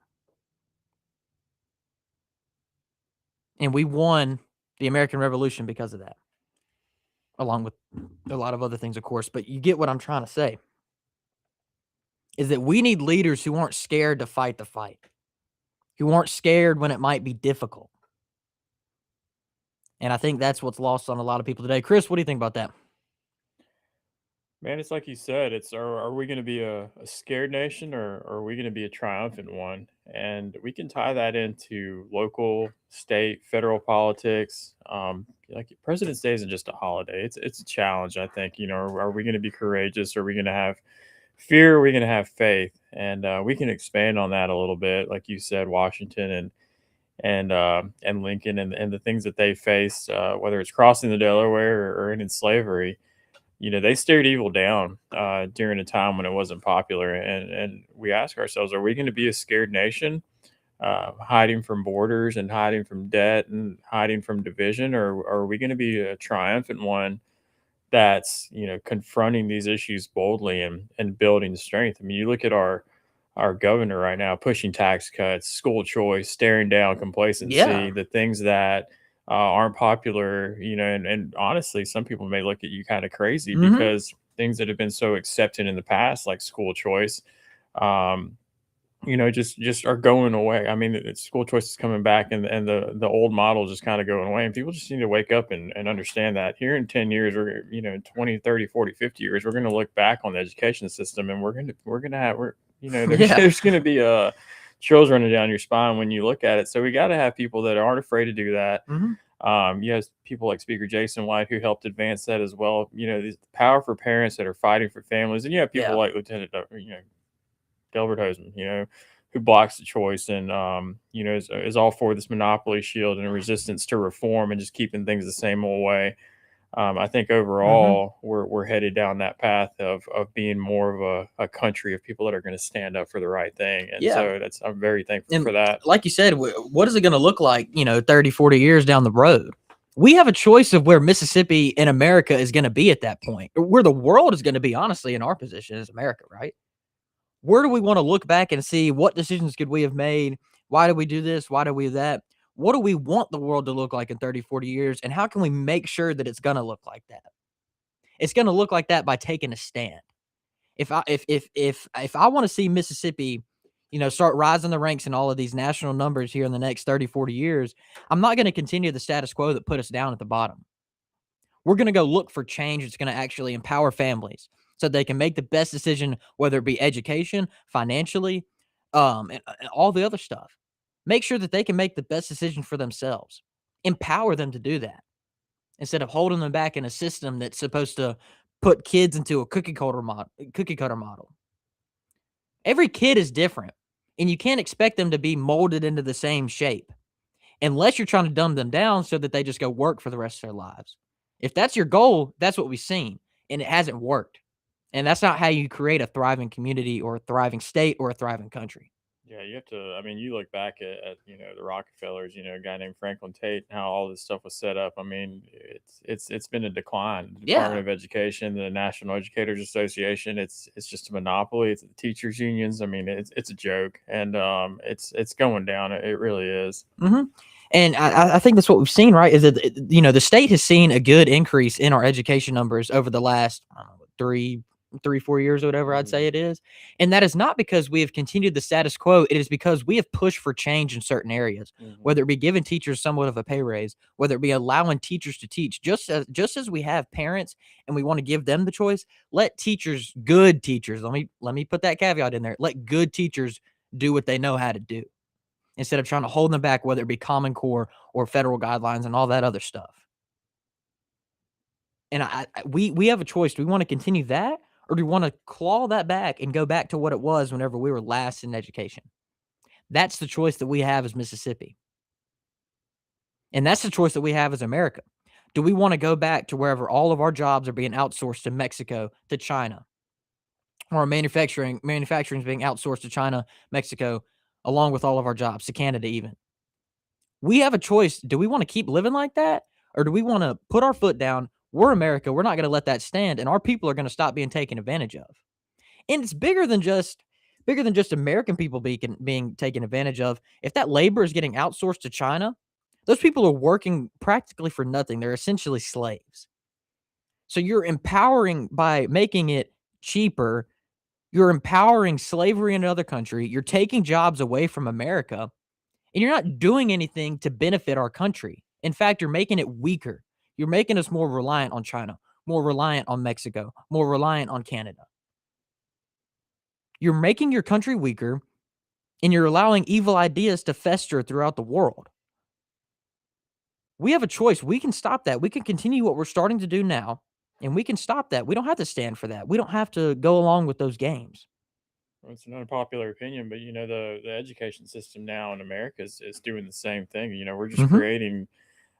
A: And we won the American Revolution because of that, along with a lot of other things, of course. But you get what I'm trying to say, is that we need leaders who aren't scared to fight the fight, who aren't scared when it might be difficult. And I think that's what's lost on a lot of people today. Chris, what do you think about that?
B: Man, it's like you said, are we going to be a scared nation, or are we going to be a triumphant one? And we can tie that into local, state, federal politics. Like President's Day isn't just a holiday; it's a challenge. I think are we going to be courageous? Are we going to have fear? Are we going to have faith? And we can expand on that a little bit, like you said, Washington and Lincoln and the things that they faced, whether it's crossing the Delaware or ending slavery. They stared evil down during a time when it wasn't popular, and we ask ourselves, are we going to be a scared nation, hiding from borders and hiding from debt and hiding from division, or are we going to be a triumphant one that's confronting these issues boldly and building strength? I mean, you look at our governor right now pushing tax cuts, school choice, staring down complacency,
A: Yeah.
B: the things that aren't popular, and honestly, some people may look at you kind of crazy
A: Mm-hmm.
B: because things that have been so accepted in the past, like school choice, um, just are going away. I mean, school choice is coming back, and the old model is just kind of going away. And people just need to wake up and understand that here in 10 years, or 20, 30, 40, 50 years, we're going to look back on the education system, and there's
A: Yeah.
B: there's going to be chills running down your spine when you look at it. So we got to have people that aren't afraid to do that.
A: Mm-hmm.
B: You have people like Speaker Jason White who helped advance that as well. These power for parents that are fighting for families, and you have people
A: Yeah.
B: like Lieutenant, Delbert Hoseman, who blocks the choice and is all for this monopoly shield and a resistance to reform and just keeping things the same old way. I think
A: Hmm.
B: overall we're headed down that path of being more of a country of people that are going to stand up for the right thing, and
A: Yeah.
B: so that's I'm very thankful for
A: And
B: that.
A: like you said, what is it going to look like, 30, 40 years down the road? We have a choice of where Mississippi in America is going to be at that point, or where the world is going to be, honestly, in our position as America, right? Where do we want to look back and see what decisions could we have made? Why do we do this? Why do we do that? What do we want the world to look like in 30, 40 years? And how can we make sure that it's going to look like that? It's going to look like that by taking a stand. If I want to see Mississippi, start rising the ranks in all of these national numbers here in the next 30, 40 years, I'm not going to continue the status quo that put us down at the bottom. We're going to go look for change that's going to actually empower families so they can make the best decision, whether it be education, financially, and all the other stuff. Make sure that they can make the best decision for themselves. Empower them to do that instead of holding them back in a system that's supposed to put kids into a cookie cutter model. Every kid is different, and you can't expect them to be molded into the same shape unless you're trying to dumb them down so that they just go work for the rest of their lives. If that's your goal, that's what we've seen, and it hasn't worked. And that's not how you create a thriving community or a thriving state or a thriving country.
B: Yeah, you have to. I mean, you look back at the Rockefellers, a guy named Franklin Tate, and how all this stuff was set up. I mean, it's been a decline. The
A: Yeah.
B: Department of Education, the National Educators Association, it's just a monopoly. It's the teachers unions. I mean, it's a joke, and it's going down. It really is.
A: Hmm. And I think that's what we've seen, right? Is that the state has seen a good increase in our education numbers over the last, I don't know, 3, 4 years or whatever I'd
B: Hmm.
A: say it is, and that is not because we have continued the status quo. It is because we have pushed for change in certain areas,
B: Hmm.
A: whether it be giving teachers somewhat of a pay raise, whether it be allowing teachers to teach, just as we have parents and we want to give them the choice. Let teachers, good teachers, let me put that caveat in there. Let good teachers do what they know how to do instead of trying to hold them back, whether it be Common Core or federal guidelines and all that other stuff. And we have a choice. Do we want to continue that, or do we want to claw that back and go back to what it was whenever we were last in education? That's the choice that we have as Mississippi, and that's the choice that we have as America. Do we want to go back to wherever all of our jobs are being outsourced to Mexico, to China, or manufacturing is being outsourced to China, Mexico, along with all of our jobs to Canada even? We have a choice. Do we want to keep living like that? Or do we want to put our foot down? We're America. We're not going to let that stand. And our people are going to stop being taken advantage of. And it's bigger than just American people being taken advantage of. If that labor is getting outsourced to China, those people are working practically for nothing. They're essentially slaves. So you're empowering by making it cheaper. You're empowering slavery in another country. You're taking jobs away from America, and you're not doing anything to benefit our country. In fact, you're making it weaker. You're making us more reliant on China, more reliant on Mexico, more reliant on Canada. You're making your country weaker, and you're allowing evil ideas to fester throughout the world. We have a choice. We can stop that. We can continue what we're starting to do now, and we can stop that. We don't have to stand for that. We don't have to go along with those games.
B: Well, it's an unpopular opinion, but the education system now in America is doing the same thing. We're just
A: Mhm.
B: creating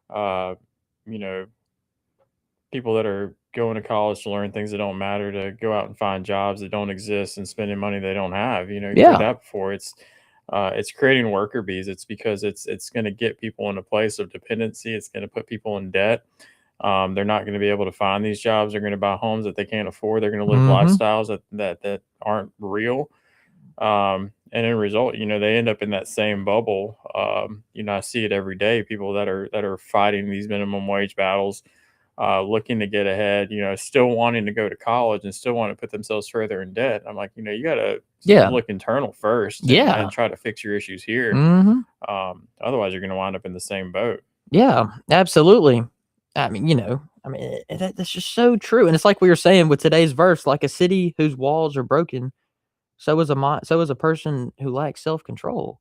B: uh, you know people that are going to college to learn things that don't matter, to go out and find jobs that don't exist and spending money they don't have. You've heard
A: Yeah.
B: that before. It's creating worker bees. It's because it's going to get people in a place of dependency. It's going to put people in debt. They're not going to be able to find these jobs. They're going to buy homes that they can't afford. They're going to live
A: Mhm.
B: lifestyles that aren't real. And in result, they end up in that same bubble. I see it every day. People that are fighting these minimum wage battles, looking to get ahead, still wanting to go to college and still want to put themselves further in debt. I'm like, you got to
A: Yeah.
B: look internal first and
A: Yeah.
B: try to fix your issues here.
A: Mhm.
B: Otherwise, you're going to wind up in the same boat.
A: Yeah, absolutely. That's just so true. And it's like we were saying with today's verse, like a city whose walls are broken, so is a person who lacks self-control.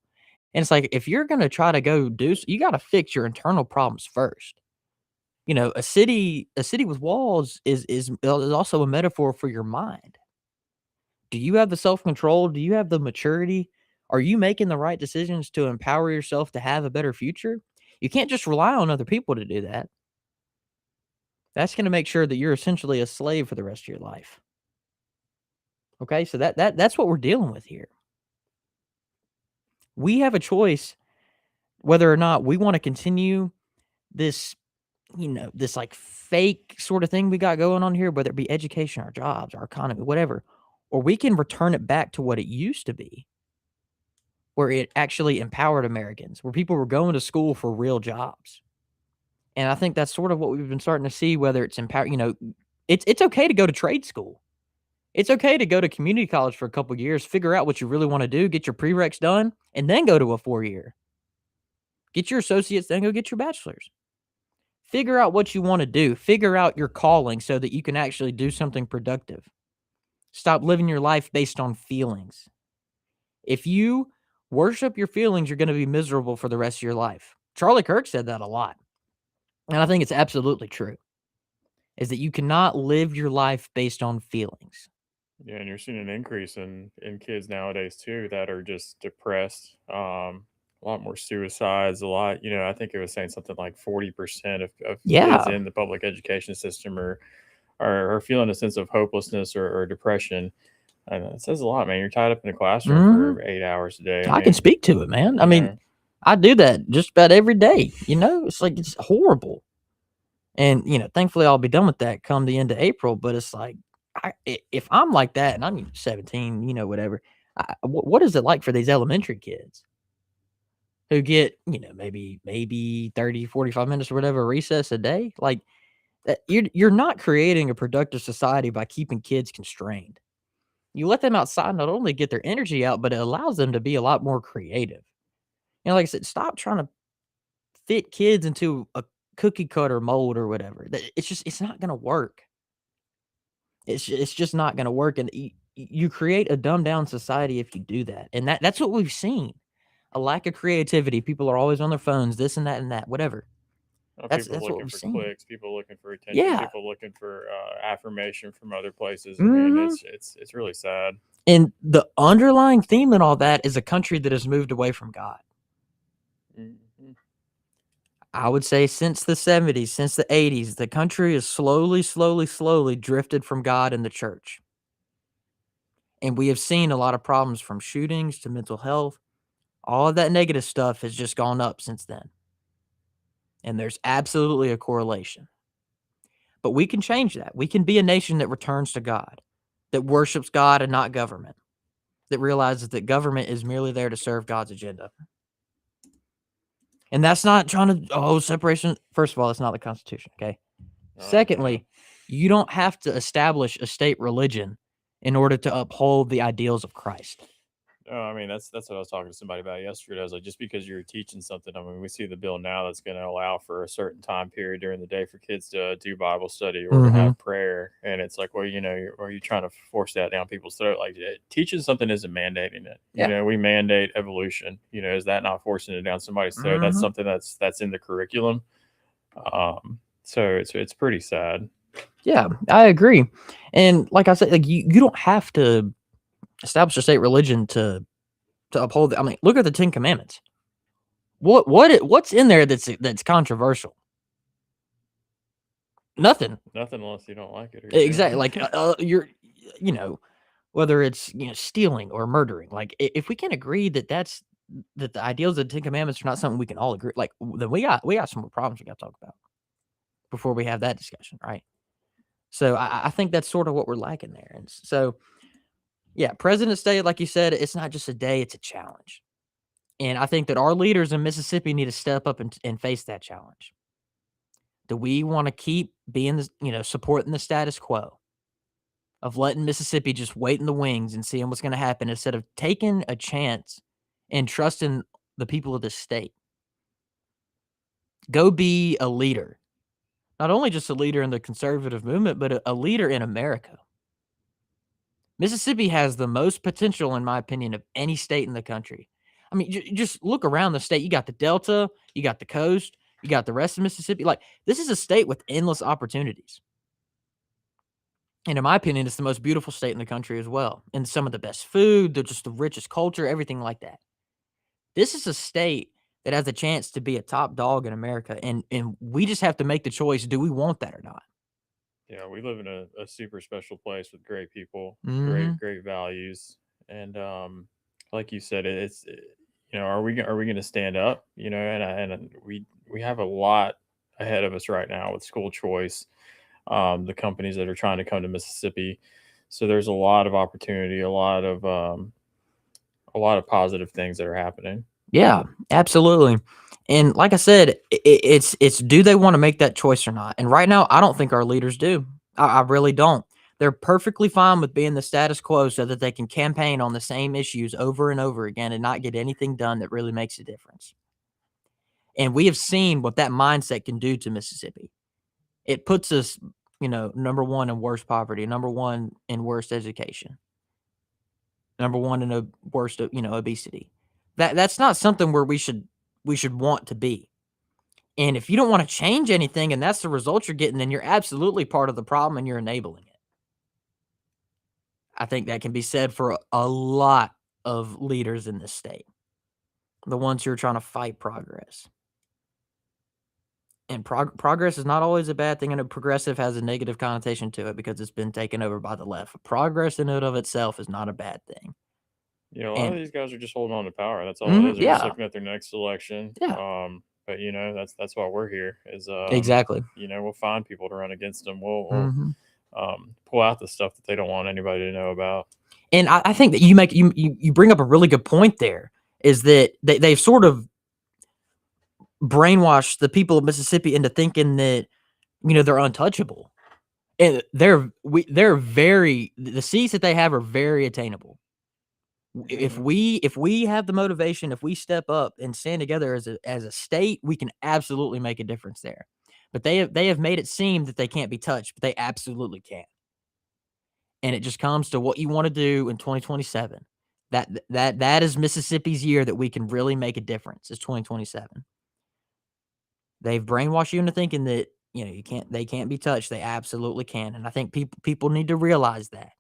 A: And it's like if you're gonna try to go you gotta fix your internal problems first. A city with walls is also a metaphor for your mind. Do you have the self-control? Do you have the maturity? Are you making the right decisions to empower yourself to have a better future? You can't just rely on other people to do that. That's going to make sure that you're essentially a slave for the rest of your life. Okay, so that's what we're dealing with here. We have a choice whether or not we want to continue this, this like fake sort of thing we got going on here, whether it be education, our jobs, our economy, whatever, or we can return it back to what it used to be, where it actually empowered Americans, where people were going to school for real jobs. And I think that's sort of what we've been starting to see, whether it's it's okay to go to trade school. It's okay to go to community college for a couple years, figure out what you really want to do, get your prereqs done, and then go to a 4-year. Get your associates, then go get your bachelor's. Figure out what you want to do. Figure out your calling so that you can actually do something productive. Stop living your life based on feelings. If you worship your feelings, you're going to be miserable for the rest of your life. Charlie Kirk said that a lot. And I think it's absolutely true. Is that you cannot live your life based on feelings.
B: Yeah, and you're seeing an increase in kids nowadays too that are just depressed. A lot more suicides. A lot, I think it was saying something like 40% of kids
A: Yeah.
B: in the public education system are feeling a sense of hopelessness or depression. And it says a lot, man. You're tied up in a classroom for 8 hours a day.
A: I can speak to it, man. I
B: you
A: mean,
B: know,
A: I do that just about every day. It's like it's horrible. And thankfully I'll be done with that come the end of April. But it's like, if I'm like that and I'm 17, whatever, what is it like for these elementary kids who get, maybe 30, 45 minutes or whatever recess a day? Like, you're not creating a productive society by keeping kids constrained. You let them outside, not only get their energy out, but it allows them to be a lot more creative. Like I said, stop trying to fit kids into a cookie cutter mold or whatever. It's not going to work. It's just not going to work. And you create a dumbed down society if you do that. And that's what we've seen. A lack of creativity. People are always on their phones, this and that, whatever. That's
B: people
A: what
B: looking
A: we've
B: for
A: seen.
B: clicks, people looking for attention,
A: Yeah.
B: people looking for affirmation from other places. I mean, it's really sad.
A: And the underlying theme in all that is a country that has moved away from God.
B: Mm-hmm.
A: I would say since the 70s, since the 80s, the country has slowly drifted from God and the church. And we have seen a lot of problems from shootings to mental health. All of that negative stuff has just gone up since then. And there's absolutely a correlation. But we can change that. We can be a nation that returns to God, that worships God and not government, that realizes that government is merely there to serve God's agenda. And that's not trying to, separation. First of all, it's not the Constitution, okay? Secondly, you don't have to establish a state religion in order to uphold the ideals of Christ.
B: Oh, I mean, that's what I was talking to somebody about yesterday. I was like, just because you're teaching something, I mean, we see the bill now that's going to allow for a certain time period during the day for kids to do Bible study or to have prayer. And it's like, well, are you trying to force that down people's throat? Like, teaching something isn't mandating it.
A: Yeah.
B: We mandate evolution. Is that not forcing it down somebody's throat? That's something that's in the curriculum. So it's pretty sad.
A: Yeah, I agree. And like I said, like you don't have to establish a state religion to uphold. I mean, look at the 10 Commandments. What's in there that's controversial? Nothing.
B: Nothing unless you don't like it.
A: Exactly. Like you're, whether it's stealing or murdering. Like if we can agree that that the ideals of the 10 Commandments are not something we can all agree, like then we got some more problems we got to talk about before we have that discussion, right? So I think that's sort of what we're lacking there. And so, yeah, President's Day, like you said, it's not just a day, it's a challenge. And I think that our leaders in Mississippi need to step up and face that challenge. Do we want to keep being, supporting the status quo of letting Mississippi just wait in the wings and seeing what's going to happen instead of taking a chance and trusting the people of this state? Go be a leader. Not only just a leader in the conservative movement, but a leader in America. Mississippi has the most potential, in my opinion, of any state in the country. I mean, just look around the state. You got the Delta, you got the coast, you got the rest of Mississippi. Like, this is a state with endless opportunities. And in my opinion, it's the most beautiful state in the country as well. And some of the best food, they're just the richest culture, everything like that. This is a state that has a chance to be a top dog in America. And we just have to make the choice, do we want that or not?
B: Yeah, we live in a super special place with great people,
A: Hmm.
B: great values, and like you said, you know, are we going to stand up? You know, and we have a lot ahead of us right now with school choice, the companies that are trying to come to Mississippi. So there's a lot of opportunity, a lot of positive things that are happening.
A: Yeah, absolutely. And like I said, it's do they want to make that choice or not? And right now, I don't think our leaders do. I really don't. They're perfectly fine with being the status quo so that they can campaign on the same issues over and over again and not get anything done that really makes a difference. And we have seen what that mindset can do to Mississippi. It puts us, number one in worst poverty, number one in worst education, number one in the worst, obesity. That's not something where we should want to be. And if you don't want to change anything and that's the result you're getting, then you're absolutely part of the problem and you're enabling it. I think that can be said for a lot of leaders in this state, the ones who are trying to fight progress. And progress is not always a bad thing, and a progressive has a negative connotation to it because it's been taken over by the left. Progress in and of itself is not a bad thing.
B: You know, a lot of
A: And
B: these guys are just holding on to power. That's all it
A: mhm,
B: is. They're just
A: yeah,
B: looking at their next election.
A: yeah,
B: But you know, that's why we're here. Is
A: exactly.
B: you know, we'll find people to run against them. We'll
A: Mhm.
B: pull out the stuff that they don't want anybody to know about.
A: And I think that you bring up a really good point there. Is that they've sort of brainwashed the people of Mississippi into thinking that they're untouchable, and they're very the seats that they have are very attainable. If
B: Hmm.
A: we have the motivation, if we step up and stand together as a state, we can absolutely make a difference there. But they have made it seem that they can't be touched, but they absolutely can. And it just comes to what you want to do in 2027. That is Mississippi's year that we can really make a difference. Is 2027. They've brainwashed you into thinking that they can't be touched. They absolutely can, and I think people need to realize that.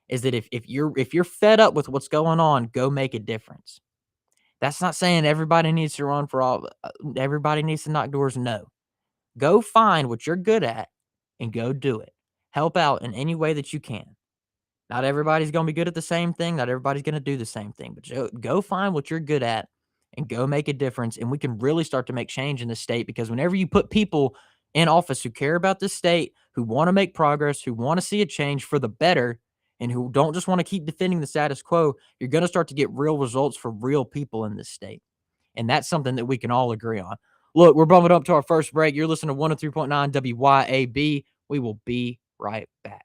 A: Is that if you're fed up with what's going on, go make a difference. That's not saying everybody needs to run for all everybody needs to knock doors, no. Go find what you're good at and go do it. Help out in any way that you can. Not everybody's gonna be good at the same thing, not everybody's gonna do the same thing, but go find what you're good at and go make a difference, and we can really start to make change in this state because whenever you put people in office who care about this state, who wanna make progress, who wanna see a change for the better, and who don't just wanna keep defending the status quo, you're gonna start to get real results for real people in this state, and that's something that we can all agree on. Look, we're bumping up to our first break. You're listening to 103.9 WYAB. We will be right back.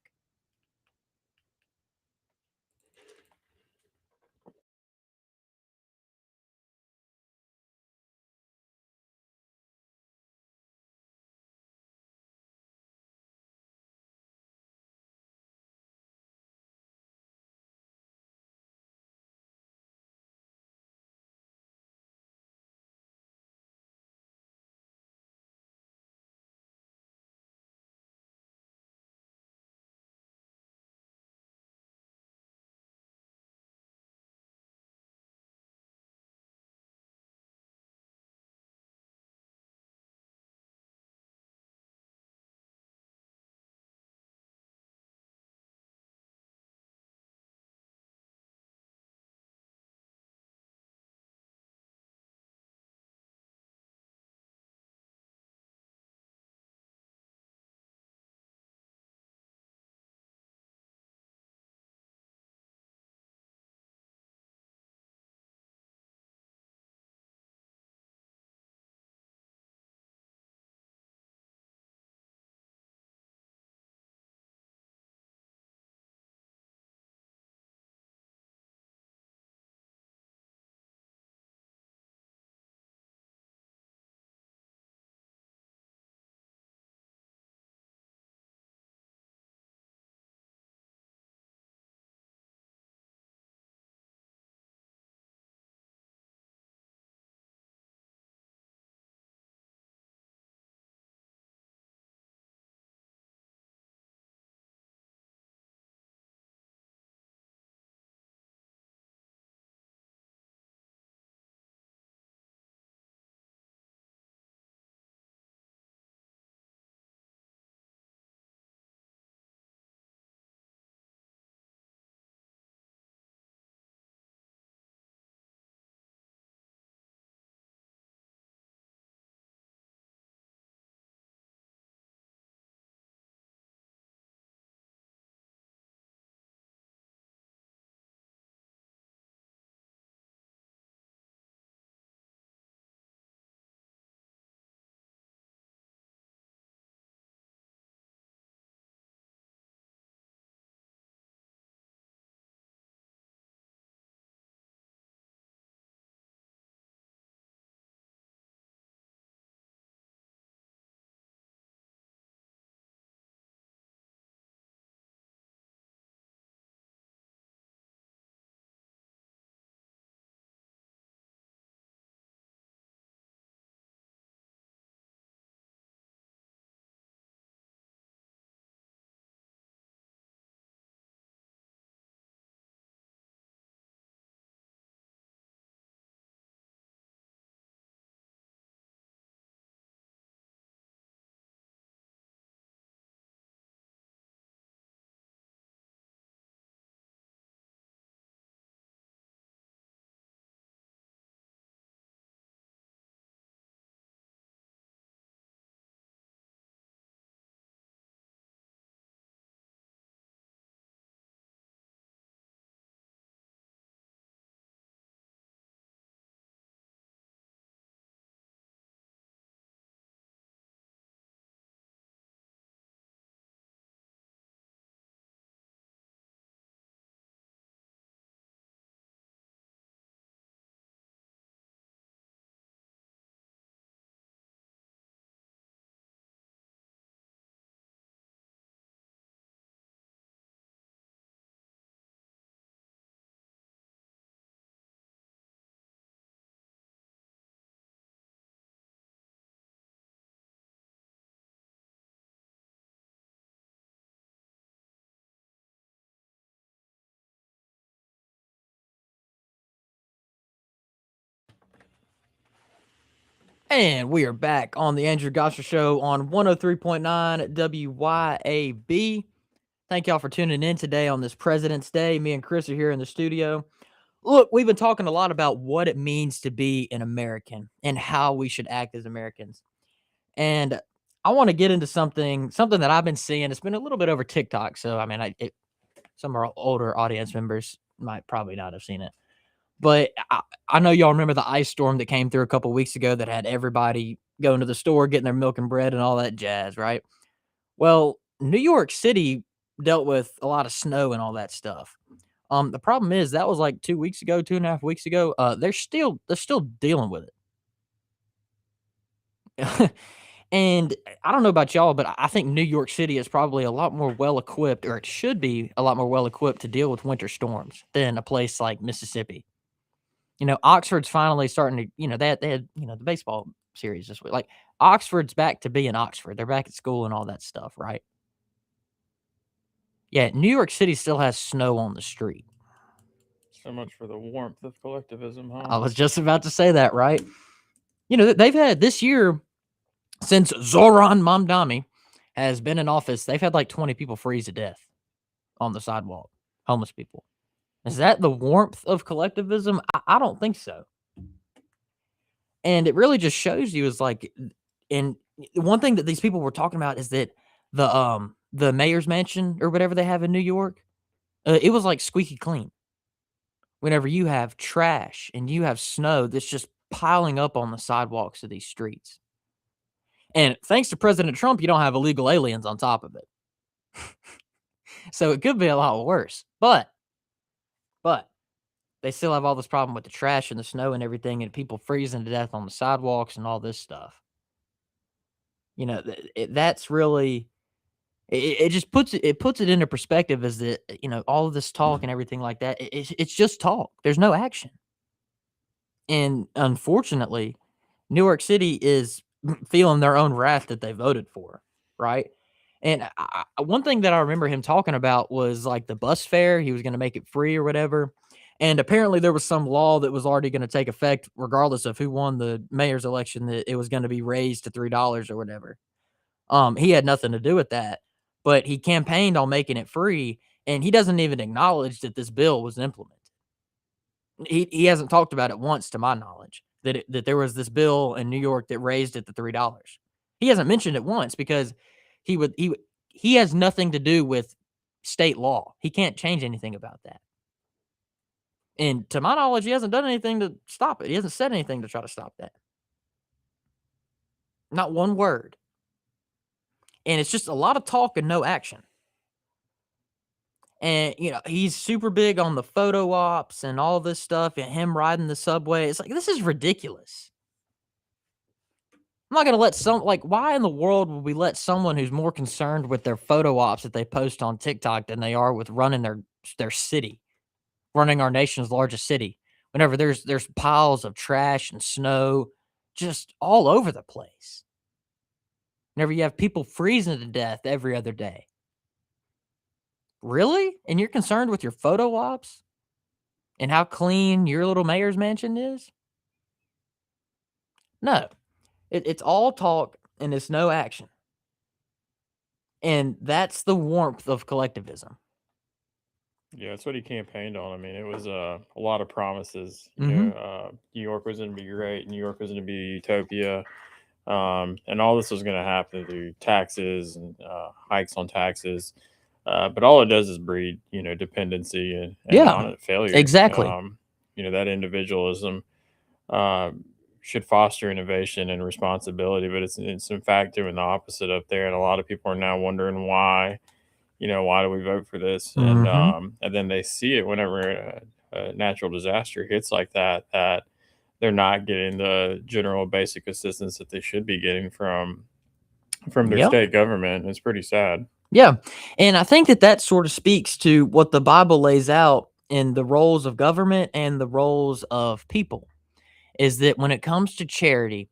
A: And we are back on the Andrew Gosser Show on 103.9 WYAB. Thank y'all for tuning in today on this President's Day. Me and Chris are here in the studio. Look, we've been talking a lot about what it means to be an American and how we should act as Americans. And I want to get into something that I've been seeing. It's been a little bit over TikTok. So, I mean, some of our older audience members might probably not have seen it. But I know y'all remember the ice storm that came through a couple weeks ago that had everybody going to the store, getting their milk and bread and all that jazz, right? Well, New York City dealt with a lot of snow and all that stuff. The problem is that was like 2 weeks ago, 2.5 weeks ago. They're still dealing with it. And I don't know about y'all, but I think New York City is probably a lot more well equipped, or it should be a lot more well equipped to deal with winter storms than a place like Mississippi. Oxford's finally starting to, they had, the baseball series this week. Like, Oxford's back to being Oxford. They're back at school and all that stuff, right? Yeah, New York City still has snow on the street.
B: So much for the warmth of collectivism, huh?
A: I was just about to say that, right? They've had this year, since Zoran Mamdani has been in office, they've had like 20 people freeze to death on the sidewalk, homeless people. Is that the warmth of collectivism? I don't think so. And it really just shows you is like, and one thing that these people were talking about is that the mayor's mansion or whatever they have in New York, it was like squeaky clean. Whenever you have trash and you have snow that's just piling up on the sidewalks of these streets. And thanks to President Trump, you don't have illegal aliens on top of it. So it could be a lot worse. But they still have all this problem with the trash and the snow and everything, and people freezing to death on the sidewalks and all this stuff. That's really it just puts it into perspective as that, all of this talk and everything like that, it's just talk. There's no action. And unfortunately, New York City is feeling their own wrath that they voted for, right? And one thing that I remember him talking about was like the bus fare. He was going to make it free or whatever. And apparently there was some law that was already going to take effect regardless of who won the mayor's election, that it was going to be raised to $3 or whatever. He had nothing to do with that, but he campaigned on making it free, and he doesn't even acknowledge that this bill was implemented. He hasn't talked about it once, to my knowledge, that there was this bill in New York that raised it to $3. He hasn't mentioned it once because he has nothing to do with state law. He can't change anything about that. And to my knowledge, he hasn't done anything to stop it. He hasn't said anything to try to stop that. Not one word. And it's just a lot of talk and no action. And, he's super big on the photo ops and all this stuff and him riding the subway. It's like, this is ridiculous. I'm not going to let why in the world would we let someone who's more concerned with their photo ops that they post on TikTok than they are with running their city, running our nation's largest city, whenever there's piles of trash and snow just all over the place. Whenever you have people freezing to death every other day. Really? And you're concerned with your photo ops and how clean your little mayor's mansion is? No. It's all talk and it's no action. And that's the warmth of collectivism.
B: Yeah, that's what he campaigned on. I mean, it was a lot of promises.
A: Mhm.
B: New York was going to be great. New York was going to be utopia. And all this was going to happen through taxes and hikes on taxes. But all it does is breed, dependency and
A: Yeah,
B: failure.
A: exactly.
B: That individualism should foster innovation and responsibility, but it's in fact doing the opposite up there. And a lot of people are now wondering why, why do we vote for this?
A: Mhm.
B: And then they see it whenever a natural disaster hits like that they're not getting the general basic assistance that they should be getting from their
A: Yeah.
B: state government. It's pretty sad.
A: Yeah. And I think that sort of speaks to what the Bible lays out in the roles of government and the roles of people, is that when it comes to charity,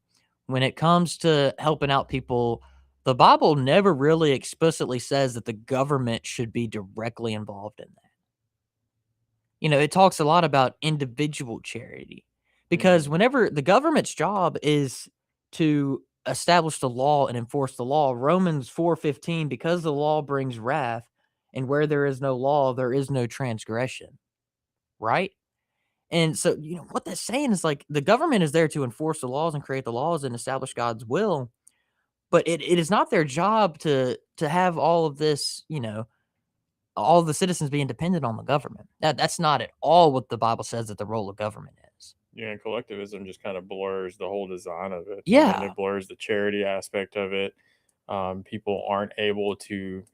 A: when it comes to helping out people, the Bible never really explicitly says that the government should be directly involved in that. It talks a lot about individual charity, because
B: Mhm.
A: whenever the government's job is to establish the law and enforce the law. Romans 4:15, because the law brings wrath, and where there is no law, there is no transgression, right? And so, what that's saying is like the government is there to enforce the laws and create the laws and establish God's will, but it is not their job to have all of this, all the citizens being dependent on the government. That's not at all what the Bible says that the role of government is.
B: Yeah, and collectivism just kind of blurs the whole design of it. I mean,
A: Yeah.
B: it blurs the charity aspect of it. People aren't able to,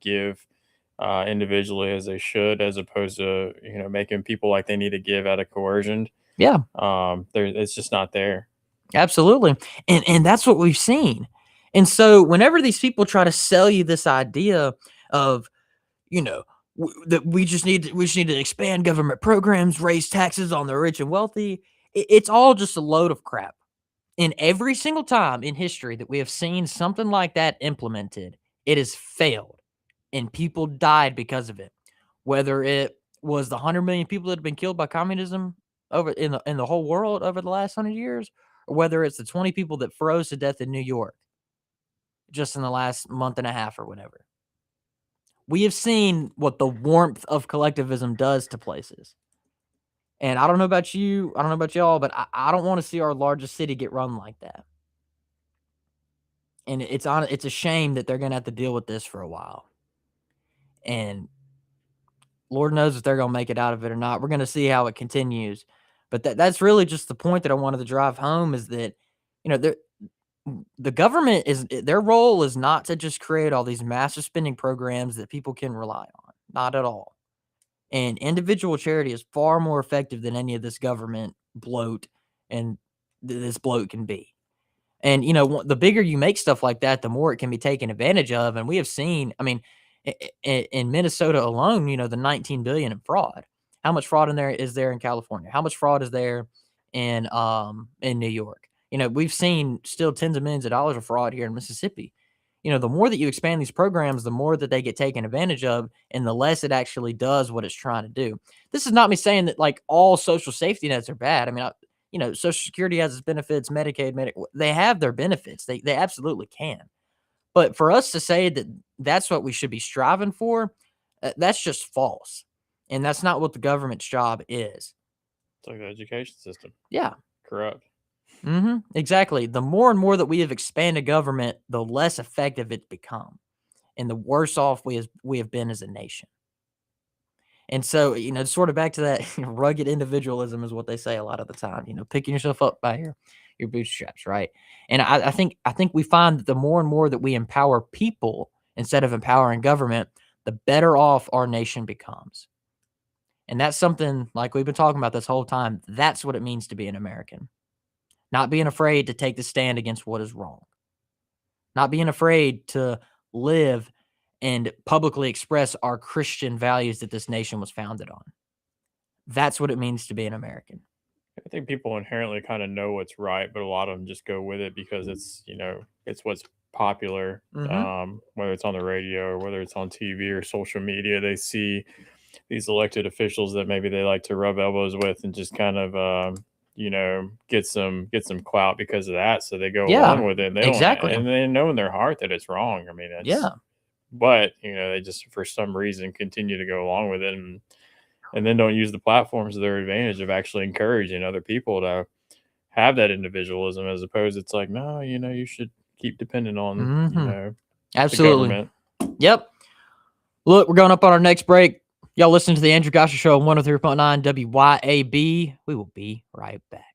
B: give individually as they should, as opposed to, making people like they need to give out of coercion.
A: Yeah.
B: It's just not there.
A: Absolutely. And that's what we've seen. And so whenever these people try to sell you this idea of, you know, that we just need to expand government programs, raise taxes on the rich and wealthy, it's all just a load of crap. And every single time in history that we have seen something like that implemented, it has failed and people died because of it. Whether it was the 100 million people that have been killed by communism over in the whole world over the last 100 years, or whether it's the 20 people that froze to death in New York just in the last month and a half or whatever. We have seen what the warmth of collectivism does to places. And I don't know about you, I don't know about y'all, but I don't want to see our largest city get run like that. And it's a shame that they're gonna have to deal with this for a while. And Lord knows if they're gonna make it out of it or not. We're gonna see how it continues. But that's really just the point that I wanted to drive home is that, you know, the government their role is not to just create all these massive spending programs that people can rely on. Not at all. And individual charity is far more effective than any of this government bloat and this bloat can be. And, the bigger you make stuff like that, the more it can be taken advantage of. And we have seen, I mean, in Minnesota alone, the 19 billion in fraud. How much fraud in there is there in California? How much fraud is there in New York? We've seen still tens of millions of dollars of fraud here in Mississippi. The more that you expand these programs, the more that they get taken advantage of, and the less it actually does what it's trying to do. This is not me saying that like all social safety nets are bad. I mean, Social Security has its benefits, Medicaid, they have their benefits. They absolutely can. But for us to say that that's what we should be striving for, that's just false. And that's not what the government's job is.
B: It's like the education system,
A: Yeah.
B: corrupt.
A: Exactly. The more and more that we have expanded government, the less effective it's become, and the worse off we have been as a nation. And so, sort of back to that rugged individualism is what they say a lot of the time, picking yourself up by your bootstraps, right? And I think we find that the more and more that we empower people instead of empowering government, the better off our nation becomes. And that's something like we've been talking about this whole time. That's what it means to be an American. Not being afraid to take the stand against what is wrong. Not being afraid to live and publicly express our Christian values that this nation was founded on. That's what it means to be an American.
B: I think people inherently kind of know what's right, but a lot of them just go with it because it's what's popular.
A: Mhm.
B: Whether it's on the radio or whether it's on TV or social media, they see these elected officials that maybe they like to rub elbows with and just kind of get some clout because of that. So they go
A: Yeah,
B: along with it. They don't,
A: exactly.
B: and they know in their heart that it's wrong. I mean, it's
A: Yeah.
B: but they just for some reason continue to go along with it and then don't use the platforms to their advantage of actually encouraging other people to have that individualism as opposed it's like no, you should keep depending on
A: Mhm.
B: the
A: Absolutely.
B: government.
A: Yep. Look, we're going up on our next break. Y'all listen to the Andrew Gosher Show on 103.9 WYAB. We will be right back.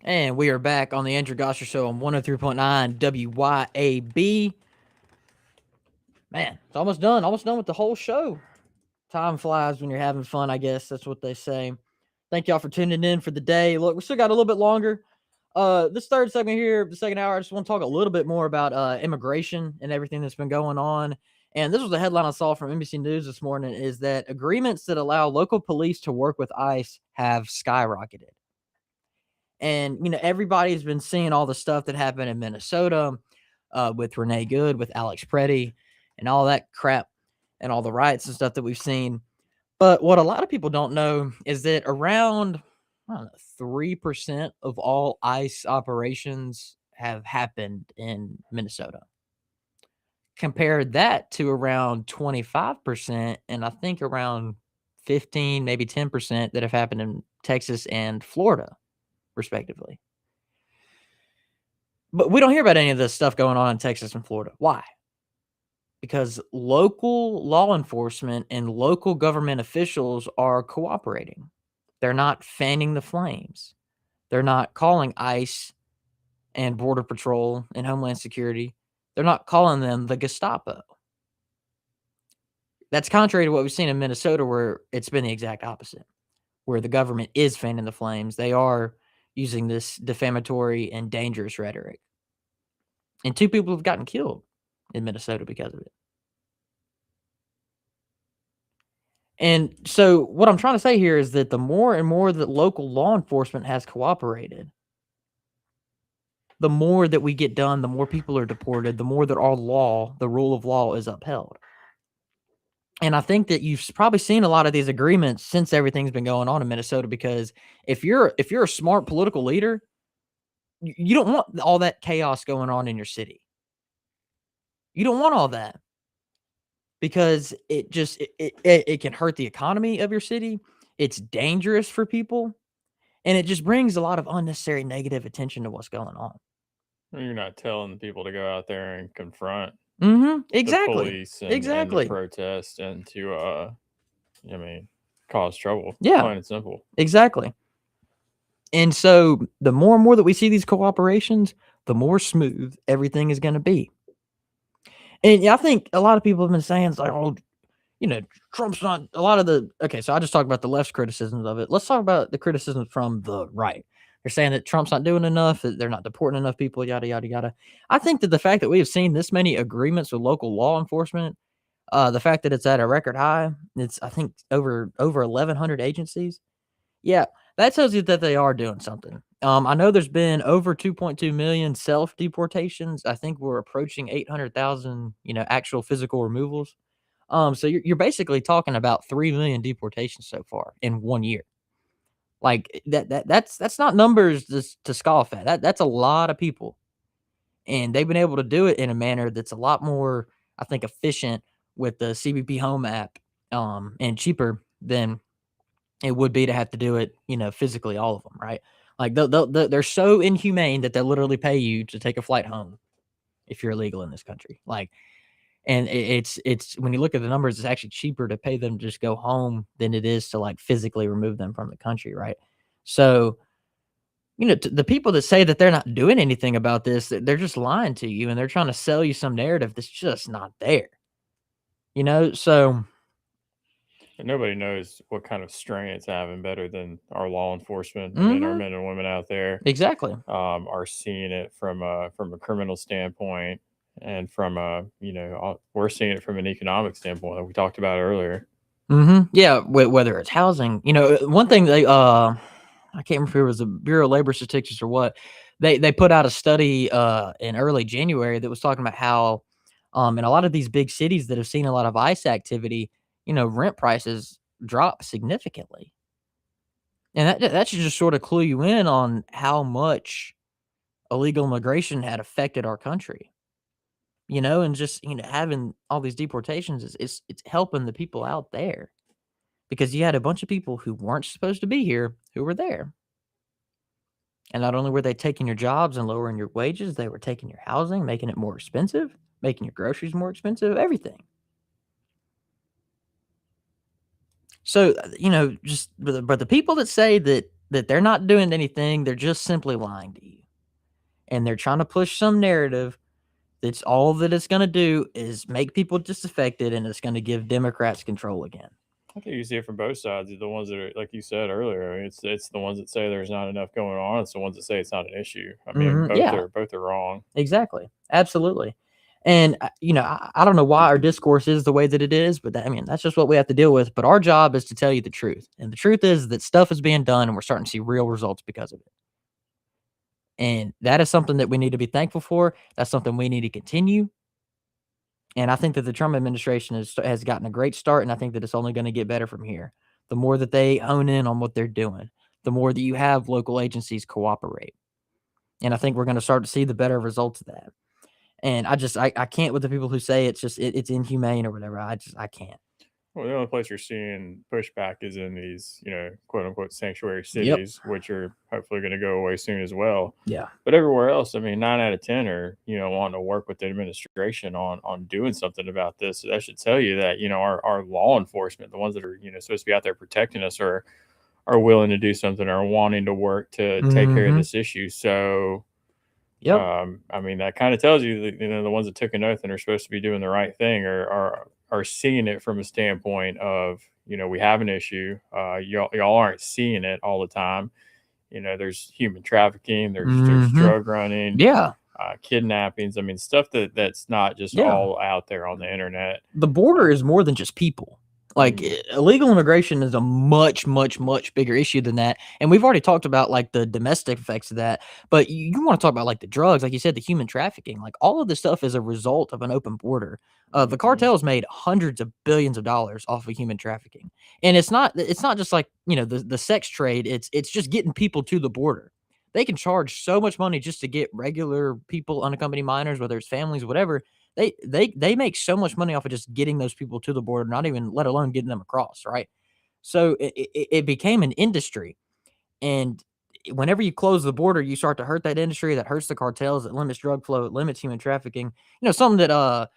A: And we are back on the Andrew Gosser Show on 103.9 WYAB. Man, it's almost done. Almost done with the whole show. Time flies when you're having fun, I guess. That's what they say. Thank y'all for tuning in for the day. Look, we still got a little bit longer. This third segment here, the second hour, I just want to talk a little bit more about immigration and everything that's been going on. And this was a headline I saw from NBC News this morning, is that agreements that allow local police to work with ICE have skyrocketed. And, everybody's been seeing all the stuff that happened in Minnesota with Renee Good, with Alex Preddy, and all that crap, and all the riots and stuff that we've seen. But what a lot of people don't know is that around 3% of all ICE operations have happened in Minnesota. Compare that to around 25%, and I think around 15, maybe 10% that have happened in Texas and Florida, respectively. But we don't hear about any of this stuff going on in Texas and Florida. Why? Because local law enforcement and local government officials are cooperating. They're not fanning the flames. They're not calling ICE and Border Patrol and Homeland Security. They're not calling them the Gestapo. That's contrary to what we've seen in Minnesota, where it's been the exact opposite, where the government is fanning the flames. They are using this defamatory and dangerous rhetoric. And 2 people have gotten killed in Minnesota because of it. And so what I'm trying to say here is that the more and more that local law enforcement has cooperated, the more that we get done, the more people are deported, the more that our law, the rule of law, is upheld. And I think that you've probably seen a lot of these agreements since everything's been going on in Minnesota, because if you're a smart political leader, you don't want all that chaos going on in your city. You don't want all that, because it just it can hurt the economy of your city. It's dangerous for people, and it just brings a lot of unnecessary negative attention to what's going on.
B: You're not telling people to go out there and confront
A: Exactly.
B: the police and
A: Exactly.
B: to protest and to, cause trouble.
A: Yeah.
B: Plain and simple.
A: Exactly. And so the more and more that we see these cooperations, the more smooth everything is going to be. And I think a lot of people have been saying, it's like, oh, Trump's not a lot of the. Okay, so I just talked about the left's criticisms of it. Let's talk about the criticisms from the right. They're saying that Trump's not doing enough, that they're not deporting enough people, yada, yada, yada. I think that the fact that we have seen this many agreements with local law enforcement, the fact that it's at a record high, it's, I think, over 1,100 agencies. Yeah, that tells you that they are doing something. I know there's been over 2.2 million self-deportations. I think we're approaching 800,000, actual physical removals. So you're basically talking about 3 million deportations so far in 1 year. Like that's not numbers to scoff at. That's a lot of people, and they've been able to do it in a manner that's a lot more, I think, efficient with the CBP Home app, and cheaper than it would be to have to do it, physically, all of them, right? Like they're so inhumane that they'll literally pay you to take a flight home if you're illegal in this country. Like, and it's when you look at the numbers, it's actually cheaper to pay them to just go home than it is to like physically remove them from the country, right? So, the people that say that they're not doing anything about this, they're just lying to you, and they're trying to sell you some narrative that's just not there. So
B: And nobody knows what kind of strain it's having better than our law enforcement. I mean, our men and women out there
A: exactly
B: are seeing it from a criminal standpoint, and from we're seeing it from an economic standpoint, like we talked about earlier.
A: Yeah, whether it's housing, one thing they I can't remember if it was the Bureau of Labor Statistics or what, they put out a study in early January that was talking about how in a lot of these big cities that have seen a lot of ICE activity, rent prices drop significantly. And that should just sort of clue you in on how much illegal immigration had affected our country. And just, having all these deportations is it's helping the people out there, because you had a bunch of people who weren't supposed to be here who were there. And not only were they taking your jobs and lowering your wages, they were taking your housing, making it more expensive, making your groceries more expensive, everything. So, but the people that say that that they're not doing anything, they're just simply lying to you. And they're trying to push some narrative that's all that it's gonna do is make people disaffected, and it's gonna give Democrats control again.
B: I think you see it from both sides. The ones that are, like you said earlier, I mean, it's the ones that say there's not enough going on. It's the ones that say it's not an issue. I mean,
A: Mhm, yeah.
B: both are wrong.
A: Exactly. Absolutely. And, I don't know why our discourse is the way that it is, but I mean, that's just what we have to deal with. But our job is to tell you the truth. And the truth is that stuff is being done and we're starting to see real results because of it. And that is something that we need to be thankful for. That's something we need to continue. And I think that the Trump administration has gotten a great start. And I think that it's only going to get better from here. The more that they hone in on what they're doing, the more that you have local agencies cooperate. And I think we're going to start to see the better results of that. And I can't with the people who say it's just it's inhumane or whatever. I can't.
B: Well, the only place you're seeing pushback is in these, quote unquote sanctuary
A: Yep.
B: cities, which are hopefully going to go away soon as well.
A: Yeah.
B: But everywhere else, I mean, 9 out of 10 are, wanting to work with the administration on doing something about this. So that should tell you that, our law enforcement, the ones that are, supposed to be out there protecting us, are willing to do something, or wanting to work to take care of
A: Mhm.
B: this issue. So
A: Yep.
B: I mean, that kind of tells you that, the ones that took an oath and are supposed to be doing the right thing are seeing it from a standpoint of, we have an issue. Y'all aren't seeing it all the time. There's human trafficking, there's
A: Mhm.
B: drug running,
A: Yeah.
B: kidnappings. I mean, stuff that's not just
A: Yeah.
B: all out there on the internet.
A: The border is more than just people. Like,
B: Mm,
A: illegal immigration is a much, much, much bigger issue than that, and we've already talked about, like, the domestic effects of that, but you wanna talk about, like, the drugs, like you said, the human trafficking, like, all of this stuff is a result of an open border. The
B: mhm.
A: cartels made hundreds of billions of dollars off of human trafficking, and it's not just like, the sex trade, it's just getting people to the border. They can charge so much money just to get regular people, unaccompanied minors, whether it's families, whatever, they make so much money off of just getting those people to the border, not even let alone getting them across, right? So it became an industry, and whenever you close the border, you start to hurt that industry. That hurts the cartels. It limits drug flow. It limits human trafficking. Something that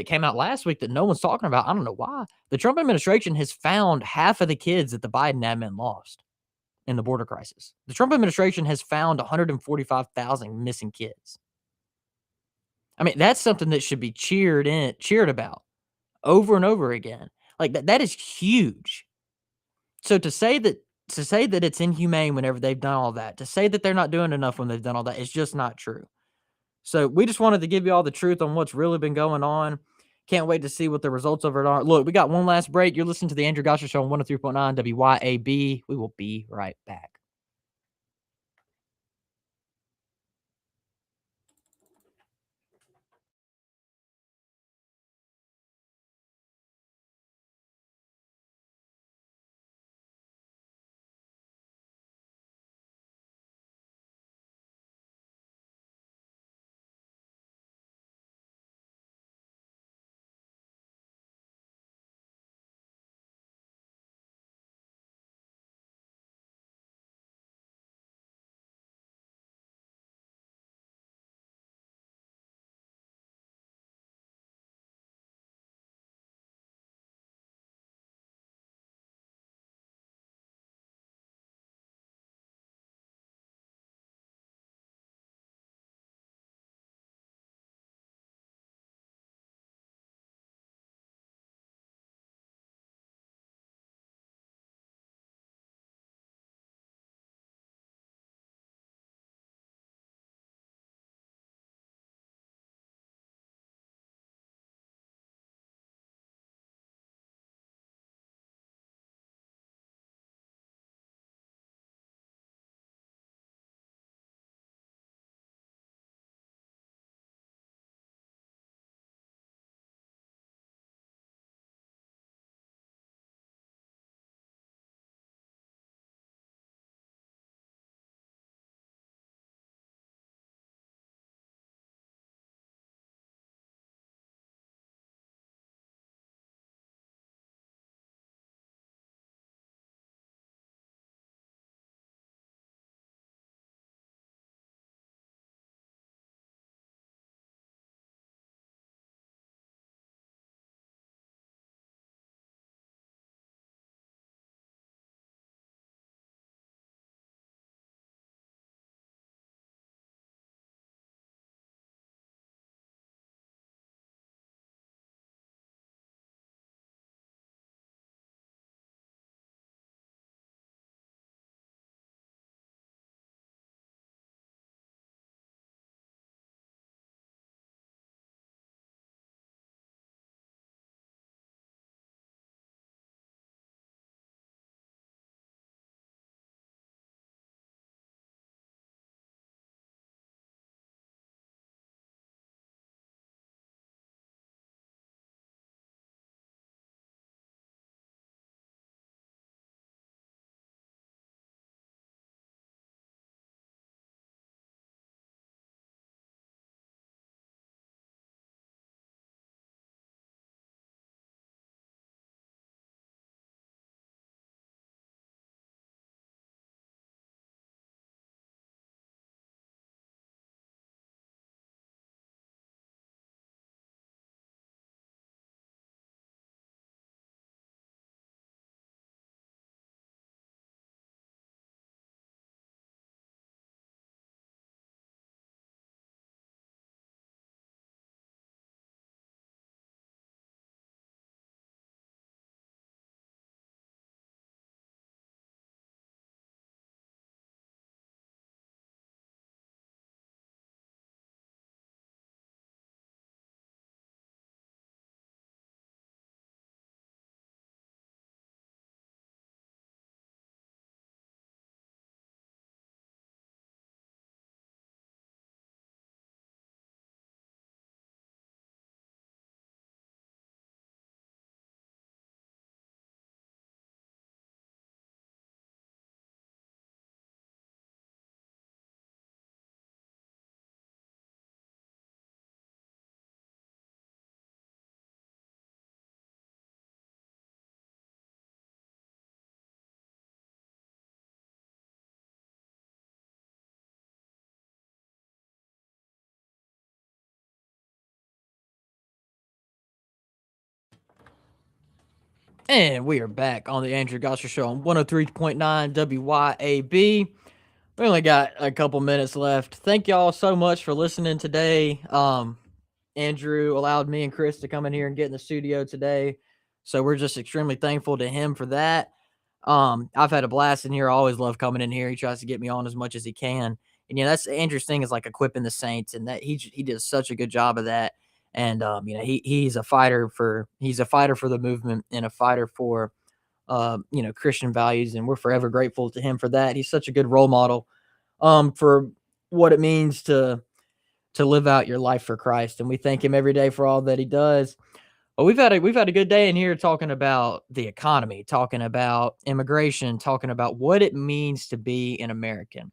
A: came out last week that no one's talking about. I don't know why. The Trump administration has found half of the kids that the Biden admin lost in the border crisis. The Trump administration has found 145,000 missing kids. I mean, that's something that should be cheered about over and over again. Like, that is huge. So to say that it's inhumane whenever they've done all that, to say that they're not doing enough when they've done all that is just not true. So we just wanted to give you all the truth on what's really been going on. Can't wait to see what the results of it are. Look, we got one last break. You're listening to the Andrew Gosher Show on 103.9 WYAB. We will be right back. And we are back on the Andrew Gosser Show on 103.9 WYAB. We only got a couple minutes left. Thank y'all so much for listening today. Andrew allowed me and Chris to come in here and get in the studio today. So we're just extremely thankful to him for that. I've had a blast in here. I always love coming in here. He tries to get me on as much as he can. And, that's Andrew's thing, is like equipping the saints, and that he does such a good job of that. And, he's a fighter for the movement, and a fighter for, Christian values. And we're forever grateful to him for that. He's such a good role model, for what it means to live out your life for Christ. And we thank him every day for all that he does. Well, we've had a good day in here talking about the economy, talking about immigration, talking about what it means to be an American.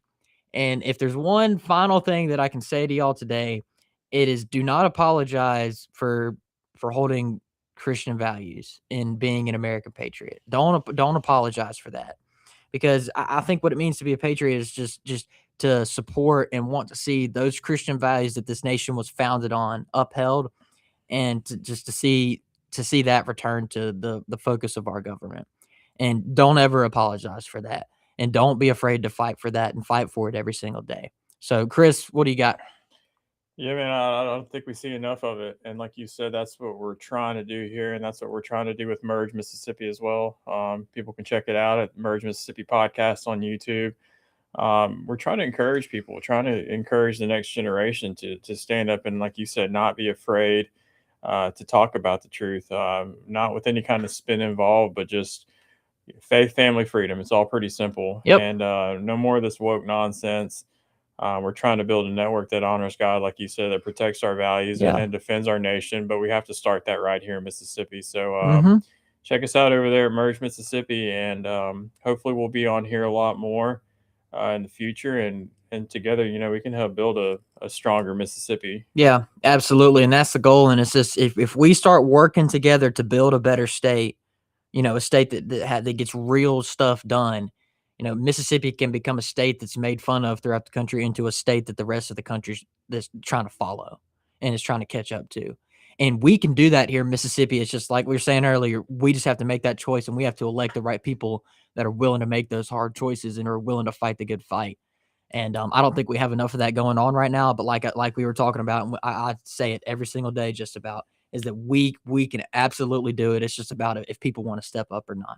A: And if there's one final thing that I can say to y'all today, it is, do not apologize for holding Christian values and being an American patriot. Don't apologize for that, because I think what it means to be a patriot is just to support and want to see those Christian values that this nation was founded on upheld, and to see that return to the focus of our government. And don't ever apologize for that. And don't be afraid to fight for that, and fight for it every single day. So, Chris, what do you got?
B: Yeah, man, I don't think we see enough of it. And like you said, that's what we're trying to do here. And that's what we're trying to do with Merge Mississippi as well. People can check it out at Merge Mississippi Podcast on YouTube. We're trying to encourage people, trying to encourage the next generation to stand up and, like you said, not be afraid to talk about the truth, not with any kind of spin involved, but just faith, family, freedom. It's all pretty simple.
A: Yep.
B: And no more of this woke nonsense. We're trying to build a network that honors God, like you said, that protects our values and defends our nation. But we have to start that right here in Mississippi. So check us out over there at Merge Mississippi, and hopefully we'll be on here a lot more in the future. And together, we can help build a stronger Mississippi.
A: Yeah, absolutely. And that's the goal. And it's just, if we start working together to build a better state, a state that gets real stuff done, Mississippi can become a state that's made fun of throughout the country, into a state that the rest of the country's that's trying to follow and is trying to catch up to. And we can do that here in Mississippi. It's just like we were saying earlier, we just have to make that choice, and we have to elect the right people that are willing to make those hard choices and are willing to fight the good fight. And I don't think we have enough of that going on right now. But like we were talking about, and I say it every single day, just about, is that we can absolutely do it. It's just about if people want to step up or not.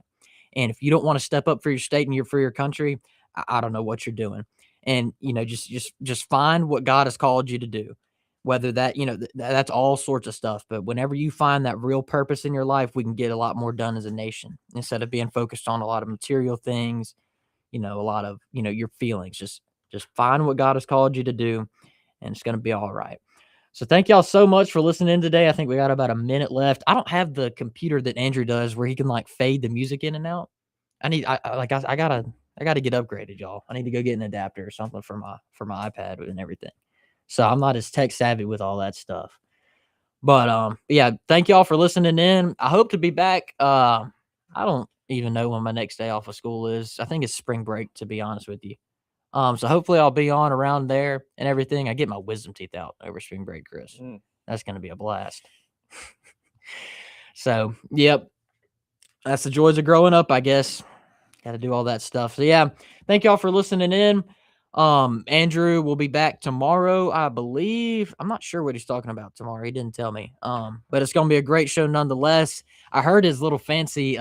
A: And if you don't want to step up for your state and for your country, I don't know what you're doing. And just find what God has called you to do. Whether that, that's all sorts of stuff. But whenever you find that real purpose in your life, we can get a lot more done as a nation, instead of being focused on a lot of material things, a lot of, your feelings. Just find what God has called you to do, and it's going to be all right. So thank y'all so much for listening today. I think we got about a minute left. I don't have the computer that Andrew does where he can fade the music in and out. I gotta get upgraded, y'all. I need to go get an adapter or something for my iPad and everything. So I'm not as tech savvy with all that stuff. But yeah, thank y'all for listening in. I hope to be back. I don't even know when my next day off of school is. I think it's spring break, to be honest with you. So hopefully I'll be on around there and everything. I get my wisdom teeth out over spring break, Chris. That's going to be a blast. So, yep. That's the joys of growing up, I guess. Got to do all that stuff. So, yeah, thank y'all for listening in. Andrew will be back tomorrow, I believe. I'm not sure what he's talking about tomorrow. He didn't tell me. But it's going to be a great show nonetheless. I heard his little fancy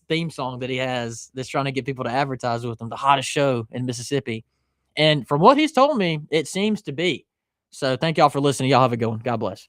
A: theme song that he has that's trying to get people to advertise with him, the hottest show in Mississippi. And from what he's told me, it seems to be. So thank y'all for listening. Y'all have a good one. God bless.